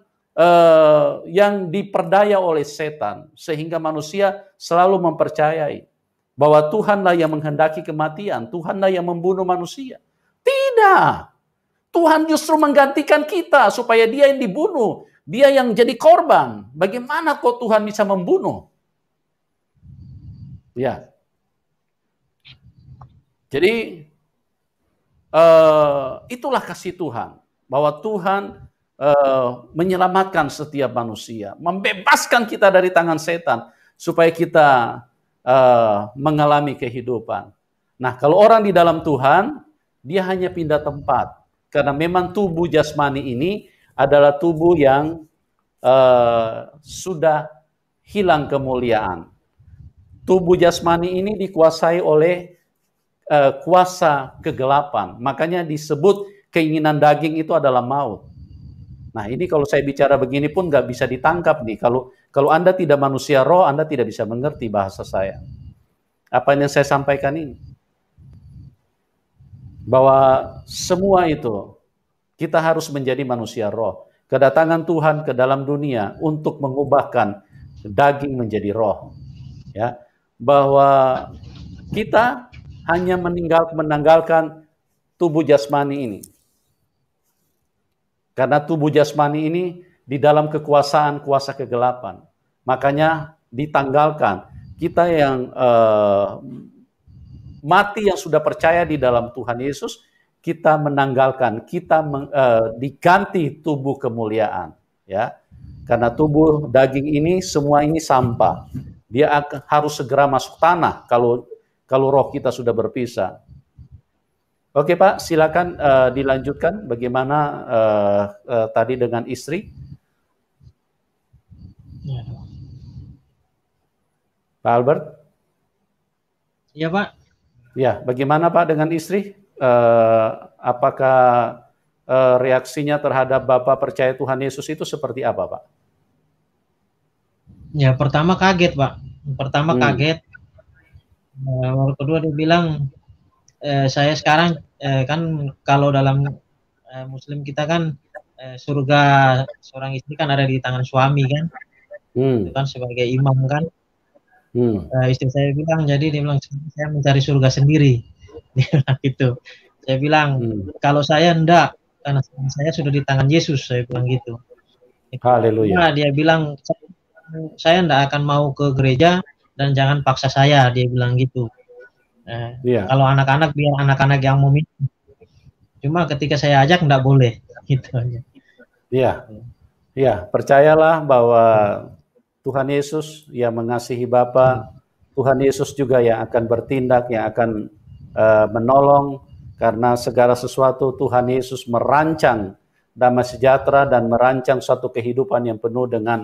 yang diperdaya oleh setan. Sehingga manusia selalu mempercayai bahwa Tuhanlah yang menghendaki kematian. Tuhanlah yang membunuh manusia. Tidak. Tuhan justru menggantikan kita supaya dia yang dibunuh. Dia yang jadi korban. Bagaimana kok Tuhan bisa membunuh? Ya. Jadi itulah kasih Tuhan. Bahwa Tuhan menyelamatkan setiap manusia. Membebaskan kita dari tangan setan. Supaya kita mengalami kehidupan. Nah, kalau orang di dalam Tuhan, dia hanya pindah tempat. Karena memang tubuh jasmani ini adalah tubuh yang sudah hilang kemuliaan. Tubuh jasmani ini dikuasai oleh kuasa kegelapan. Makanya disebut keinginan daging itu adalah maut. Nah, ini kalau saya bicara begini pun nggak bisa ditangkap nih. Kalau Anda tidak manusia roh, Anda tidak bisa mengerti bahasa saya. Apa yang saya sampaikan ini? Bahwa semua itu kita harus menjadi manusia roh. Kedatangan Tuhan ke dalam dunia untuk mengubahkan daging menjadi roh. Ya, bahwa kita hanya menanggalkan tubuh jasmani ini. Karena tubuh jasmani ini di dalam kekuasaan kuasa kegelapan. Makanya ditanggalkan. Kita yang mati yang sudah percaya di dalam Tuhan Yesus, kita menanggalkan, kita diganti tubuh kemuliaan, ya. Karena tubuh daging ini semua ini sampah. Dia harus segera masuk tanah kalau roh kita sudah berpisah. Oke Pak, silakan dilanjutkan bagaimana tadi dengan istri.
Ya.
Pak Albert?
Iya Pak.
Ya, bagaimana Pak dengan istri? Apakah reaksinya terhadap Bapak percaya Tuhan Yesus itu seperti apa, Pak?
Ya, pertama kaget, Pak. Pertama kaget. Lalu kedua dia bilang, saya sekarang kan kalau dalam Muslim kita kan surga seorang istri kan ada di tangan suami kan, itu kan sebagai imam kan. Istri saya bilang, jadi dia bilang saya mencari surga sendiri. Dia bilang gitu. Saya bilang kalau saya enggak, karena saya sudah di tangan Yesus. Saya bilang gitu.
Haleluya.
Nah, dia bilang saya enggak akan mau ke gereja dan jangan paksa saya. Dia bilang gitu. Kalau anak-anak biar anak-anak yang mau minum. Cuma ketika saya ajak enggak boleh. Gitu aja.
Iya, percayalah bahwa Tuhan Yesus yang mengasihi Bapa, Tuhan Yesus juga yang akan bertindak, yang akan menolong, karena segala sesuatu Tuhan Yesus merancang damai sejahtera dan merancang suatu kehidupan yang penuh dengan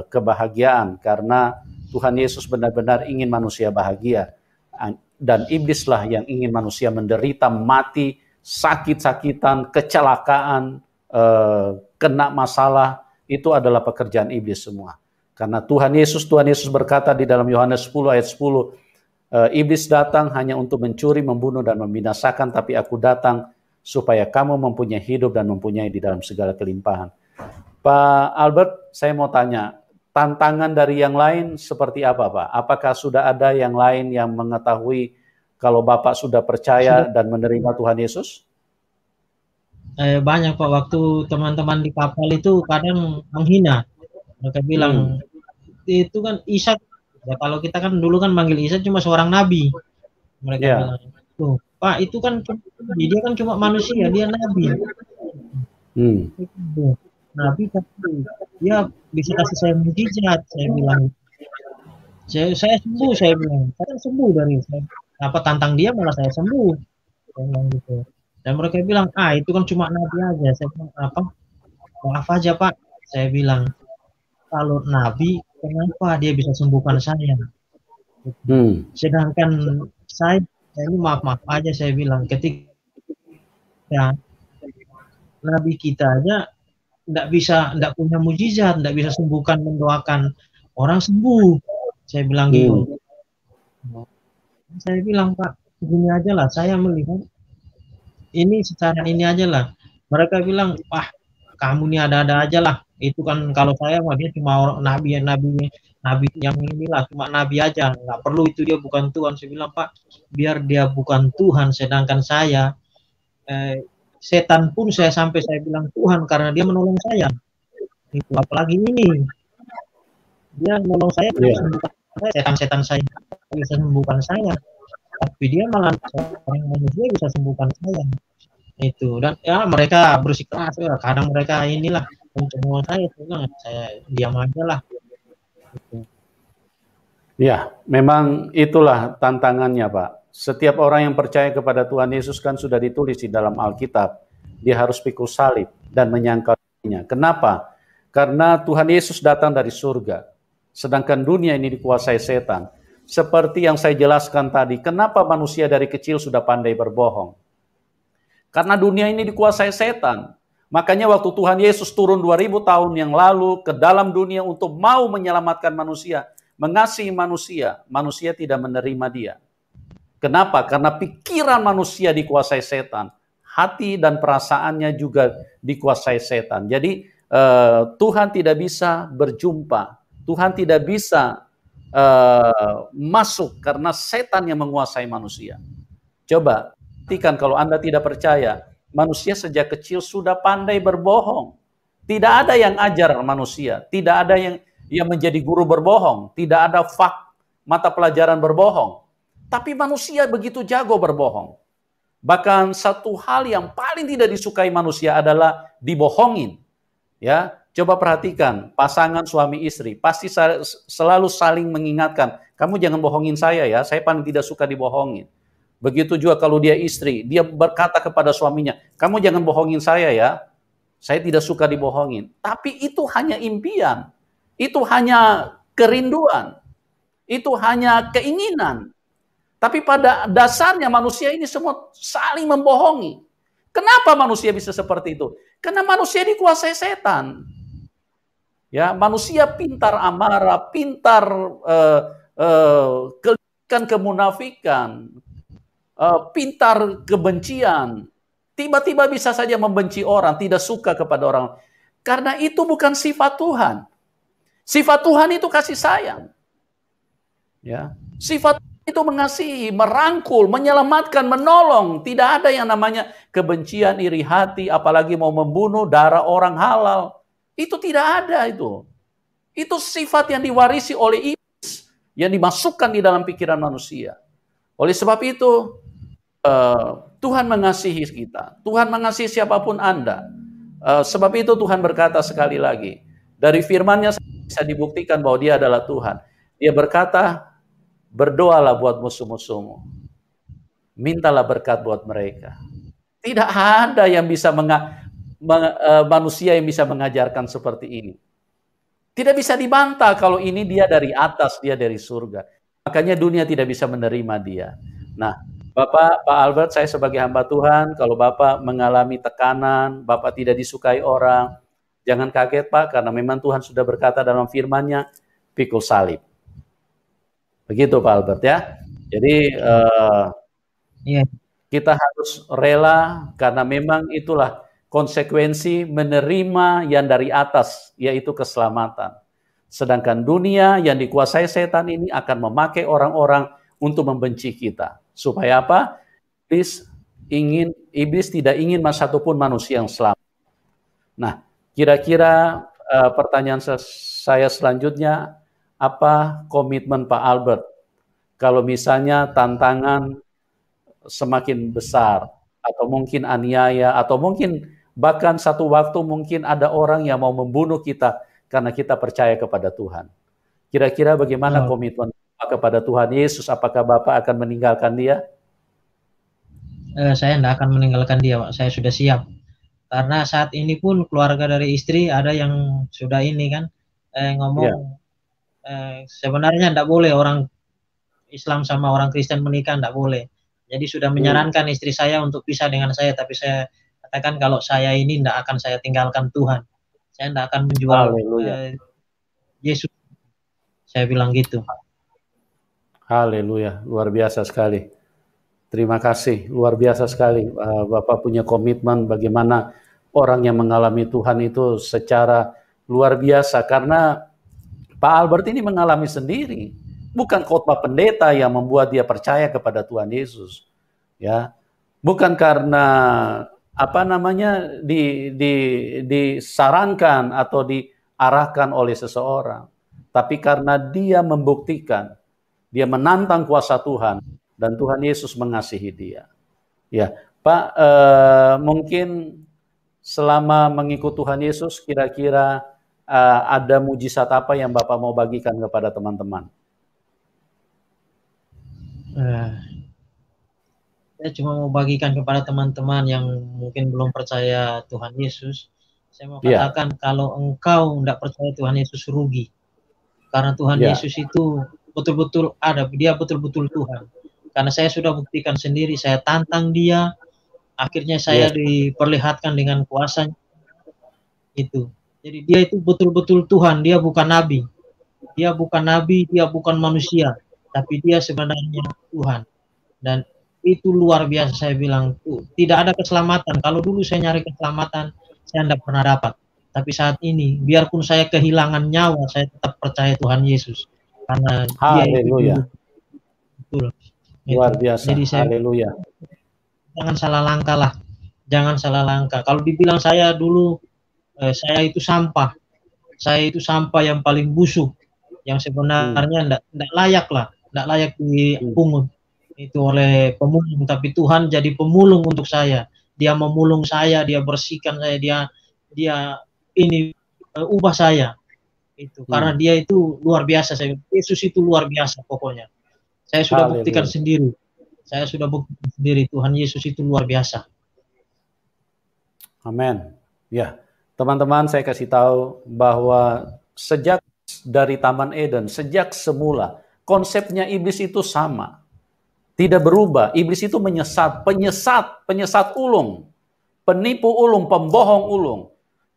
kebahagiaan, karena Tuhan Yesus benar-benar ingin manusia bahagia, dan iblislah yang ingin manusia menderita, mati, sakit-sakitan, kecelakaan, kena masalah. Itu adalah pekerjaan iblis semua. Karena Tuhan Yesus berkata di dalam Yohanes 10 ayat 10, iblis datang hanya untuk mencuri, membunuh, dan membinasakan, tapi aku datang supaya kamu mempunyai hidup dan mempunyai di dalam segala kelimpahan. Pak Albert, saya mau tanya, tantangan dari yang lain seperti apa, Pak? Apakah sudah ada yang lain yang mengetahui kalau Bapak sudah percaya dan menerima Tuhan Yesus?
Banyak Pak, waktu teman-teman di kapal itu kadang menghina. Mereka bilang, itu kan Isa, ya kalau kita kan dulu kan manggil Isa cuma seorang nabi. Mereka bilang, tuh Pak itu kan dia kan cuma manusia, dia nabi. Nabi tapi dia bisa kasih saya mujizat. Saya bilang, saya sembuh. Saya bilang, saya sembuh dari apa tantang dia malah saya sembuh. Saya bilang gitu. Dan mereka bilang, itu kan cuma nabi aja. Saya bilang, apa? Maaf aja Pak. Saya bilang, kalau nabi kenapa dia bisa sembuhkan saya? Sedangkan saya ini maaf aja saya bilang, ketika nabi kita aja tidak punya mujizat, tidak bisa sembuhkan, mendoakan orang sembuh. Saya bilang gitu. Saya bilang Pak, begini aja lah, saya melihat ini secara ini aja lah. Mereka bilang, wah kamu nih ada-ada aja lah. Itu kan kalau saya mah dia cuma orang nabi yang inilah, cuma nabi aja. Nggak perlu itu dia bukan Tuhan. Saya bilang, Pak, biar dia bukan Tuhan, sedangkan saya setan pun sampai saya bilang Tuhan karena dia menolong saya. Itu apalagi ini dia menolong saya
Iya.
sembuhkan saya, setan-setan saya bisa sembuhkan saya, tapi dia malah orang manusia bisa sembuhkan saya. Itu dan ya mereka bersikeras ya, kadang mereka inilah mencemooh saya diam aja lah gitu.
Ya, memang itulah tantangannya, Pak. Setiap orang yang percaya kepada Tuhan Yesus kan sudah ditulis di dalam Alkitab. Dia harus pikul salib dan menyangkalnya. Kenapa? Karena Tuhan Yesus datang dari surga. Sedangkan dunia ini dikuasai setan. Seperti yang saya jelaskan tadi, kenapa manusia dari kecil sudah pandai berbohong? Karena dunia ini dikuasai setan. Makanya waktu Tuhan Yesus turun 2000 tahun yang lalu ke dalam dunia untuk mau menyelamatkan manusia, mengasihi manusia, manusia tidak menerima dia. Kenapa? Karena pikiran manusia dikuasai setan. Hati dan perasaannya juga dikuasai setan. Jadi Tuhan tidak bisa berjumpa. Tuhan tidak bisa masuk karena setan yang menguasai manusia. Coba, perhatikan kalau Anda tidak percaya, manusia sejak kecil sudah pandai berbohong. Tidak ada yang ajar manusia, tidak ada yang menjadi guru berbohong, tidak ada mata pelajaran berbohong. Tapi manusia begitu jago berbohong. Bahkan satu hal yang paling tidak disukai manusia adalah dibohongin. Ya, coba perhatikan pasangan suami istri pasti selalu saling mengingatkan, kamu jangan bohongin saya ya, saya paling tidak suka dibohongin. Begitu juga kalau dia istri, dia berkata kepada suaminya, kamu jangan bohongin saya ya, saya tidak suka dibohongin. Tapi itu hanya impian, itu hanya kerinduan, itu hanya keinginan. Tapi pada dasarnya manusia ini semua saling membohongi. Kenapa manusia bisa seperti itu? Karena manusia dikuasai setan. Ya, manusia pintar amarah, pintar kemunafikan, pintar kebencian. Tiba-tiba bisa saja membenci orang, tidak suka kepada orang. Karena itu bukan sifat Tuhan. Sifat Tuhan itu kasih sayang. Ya, sifat itu mengasihi, merangkul, menyelamatkan, menolong. Tidak ada yang namanya kebencian, iri hati, apalagi mau membunuh, darah orang halal. Itu tidak ada itu. Itu sifat yang diwarisi oleh iblis, yang dimasukkan di dalam pikiran manusia. Oleh sebab itu, Tuhan mengasihi kita. Tuhan mengasihi siapapun Anda. Sebab itu Tuhan berkata sekali lagi, dari firman-Nya bisa dibuktikan bahwa Dia adalah Tuhan. Dia berkata, berdoalah buat musuh-musuhmu. Mintalah berkat buat mereka. Tidak ada yang bisa manusia yang bisa mengajarkan seperti ini. Tidak bisa dibantah kalau ini dia dari atas, dia dari surga. Makanya dunia tidak bisa menerima dia. Nah, Pak Albert, saya sebagai hamba Tuhan, kalau Bapak mengalami tekanan, Bapak tidak disukai orang, jangan kaget Pak, karena memang Tuhan sudah berkata dalam firman-Nya, pikul salib. Begitu Pak Albert ya. Jadi kita harus rela karena memang itulah konsekuensi menerima yang dari atas, yaitu keselamatan. Sedangkan dunia yang dikuasai setan ini akan memakai orang-orang untuk membenci kita. Supaya apa? Iblis tidak ingin satupun manusia yang selamat. Nah, kira-kira pertanyaan saya selanjutnya, apa komitmen Pak Albert kalau misalnya tantangan semakin besar, atau mungkin aniaya, atau mungkin bahkan satu waktu mungkin ada orang yang mau membunuh kita karena kita percaya kepada Tuhan. Kira-kira bagaimana komitmen Bapak kepada Tuhan Yesus? Apakah Bapak akan meninggalkan dia?
Saya tidak akan meninggalkan dia, Pak. Saya sudah siap. Karena saat ini pun keluarga dari istri ada yang sudah ini kan ngomong sebenarnya tidak boleh orang Islam sama orang Kristen menikah, tidak boleh. Jadi sudah menyarankan istri saya untuk pisah dengan saya, tapi saya katakan kalau saya ini tidak akan saya tinggalkan Tuhan. Saya tidak akan menjual Yesus. Saya bilang gitu.
Haleluya, luar biasa sekali. Terima kasih, luar biasa sekali. Bapak punya komitmen bagaimana orang yang mengalami Tuhan itu secara luar biasa. Karena Pak Albert ini mengalami sendiri. Bukan khotbah pendeta yang membuat dia percaya kepada Tuhan Yesus. Ya, bukan karena apa namanya disarankan atau diarahkan oleh seseorang, tapi karena dia membuktikan, dia menantang kuasa Tuhan, dan Tuhan Yesus mengasihi dia. Ya, Pak, mungkin selama mengikut Tuhan Yesus, kira-kira ada mujizat apa yang Bapak mau bagikan kepada teman-teman?
Saya cuma mau bagikan kepada teman-teman yang mungkin belum percaya Tuhan Yesus. Saya mau katakan kalau engkau tidak percaya Tuhan Yesus rugi. Karena Tuhan Yesus itu betul-betul ada, dia betul-betul Tuhan. Karena saya sudah buktikan sendiri, saya tantang dia, akhirnya saya diperlihatkan dengan kuasanya itu. Jadi dia itu betul-betul Tuhan, dia bukan nabi. Dia bukan nabi, dia bukan manusia, tapi dia sebenarnya Tuhan. Dan itu luar biasa, saya bilang tuh, tidak ada keselamatan. Kalau dulu saya nyari keselamatan, saya tidak pernah dapat. Tapi saat ini, biarpun saya kehilangan nyawa, saya tetap percaya Tuhan Yesus. Karena dia itu betul.
Luar biasa.
Jadi saya,
haleluya.
Jangan salah langkah lah. Jangan salah langkah. Kalau dibilang saya dulu, saya itu sampah. Saya itu sampah yang paling busuk. Yang sebenarnya tidak layak lah. Tidak layak dipungut itu oleh pemulung. Tapi Tuhan jadi pemulung untuk saya. Dia memulung saya, dia bersihkan saya, dia ini ubah saya. Itu karena dia itu luar biasa. Yesus itu luar biasa pokoknya. Saya sudah buktikan sendiri. Saya sudah buktikan sendiri Tuhan Yesus itu luar biasa.
Amin. Ya, teman-teman, saya kasih tahu bahwa sejak dari Taman Eden, sejak semula, konsepnya iblis itu sama. Tidak berubah. Iblis itu penyesat ulung, penipu ulung, pembohong ulung.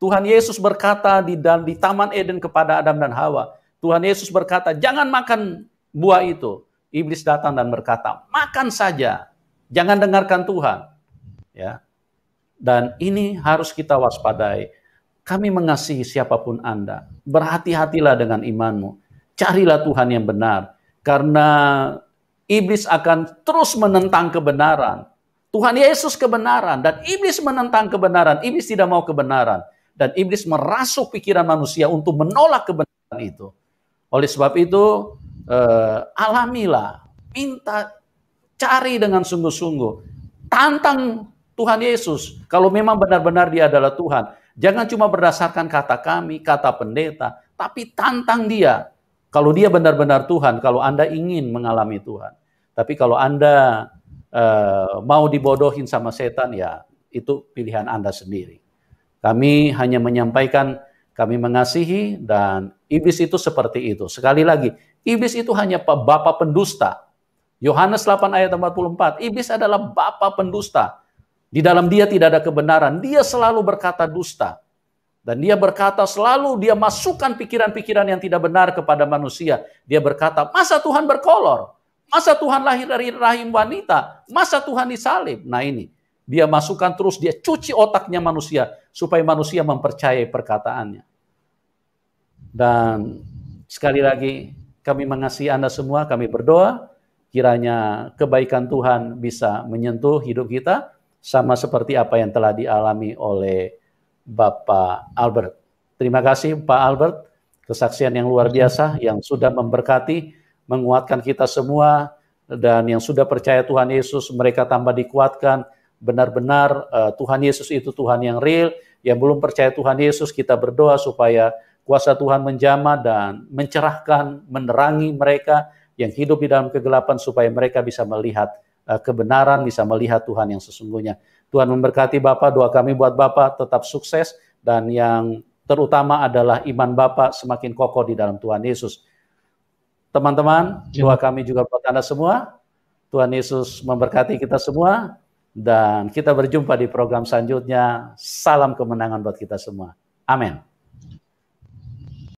Tuhan Yesus berkata di Taman Eden kepada Adam dan Hawa, Tuhan Yesus berkata, jangan makan buah itu. Iblis datang dan berkata, makan saja, jangan dengarkan Tuhan. Ya, dan ini harus kita waspadai. Kami mengasihi siapapun Anda. Berhati-hatilah dengan imanmu. Carilah Tuhan yang benar. Karena iblis akan terus menentang kebenaran. Tuhan Yesus kebenaran. Dan iblis menentang kebenaran. Iblis tidak mau kebenaran. Dan iblis merasuk pikiran manusia untuk menolak kebenaran itu. Oleh sebab itu, alamilah. Minta, cari dengan sungguh-sungguh. Tantang Tuhan Yesus. Kalau memang benar-benar dia adalah Tuhan. Jangan cuma berdasarkan kata kami, kata pendeta. Tapi tantang dia. Kalau dia benar-benar Tuhan, kalau Anda ingin mengalami Tuhan. Tapi kalau Anda mau dibodohin sama setan, ya itu pilihan Anda sendiri. Kami hanya menyampaikan, kami mengasihi, dan iblis itu seperti itu. Sekali lagi, iblis itu hanya bapa pendusta. Yohanes 8 ayat 44, iblis adalah bapa pendusta. Di dalam dia tidak ada kebenaran. Dia selalu berkata dusta. Dan dia berkata selalu, dia masukkan pikiran-pikiran yang tidak benar kepada manusia. Dia berkata, masa Tuhan berkolor? Masa Tuhan lahir dari rahim wanita? Masa Tuhan disalib? Nah ini, dia masukkan terus, dia cuci otaknya manusia, supaya manusia mempercayai perkataannya. Dan sekali lagi, kami mengasihi Anda semua, kami berdoa, kiranya kebaikan Tuhan bisa menyentuh hidup kita, sama seperti apa yang telah dialami oleh Bapak Albert. Terima kasih Pak Albert, kesaksian yang luar biasa yang sudah memberkati, menguatkan kita semua, dan yang sudah percaya Tuhan Yesus, mereka tambah dikuatkan. Benar-benar Tuhan Yesus itu Tuhan yang real. Yang belum percaya Tuhan Yesus, kita berdoa supaya kuasa Tuhan menjamah dan mencerahkan, menerangi mereka yang hidup di dalam kegelapan, supaya mereka bisa melihat kebenaran, bisa melihat Tuhan yang sesungguhnya. Tuhan memberkati Bapak, doa kami buat Bapak tetap sukses, dan yang terutama adalah iman Bapak semakin kokoh di dalam Tuhan Yesus. Teman-teman, doa kami juga buat Anda semua. Tuhan Yesus memberkati kita semua, dan kita berjumpa di program selanjutnya. Salam kemenangan buat kita semua. Amin.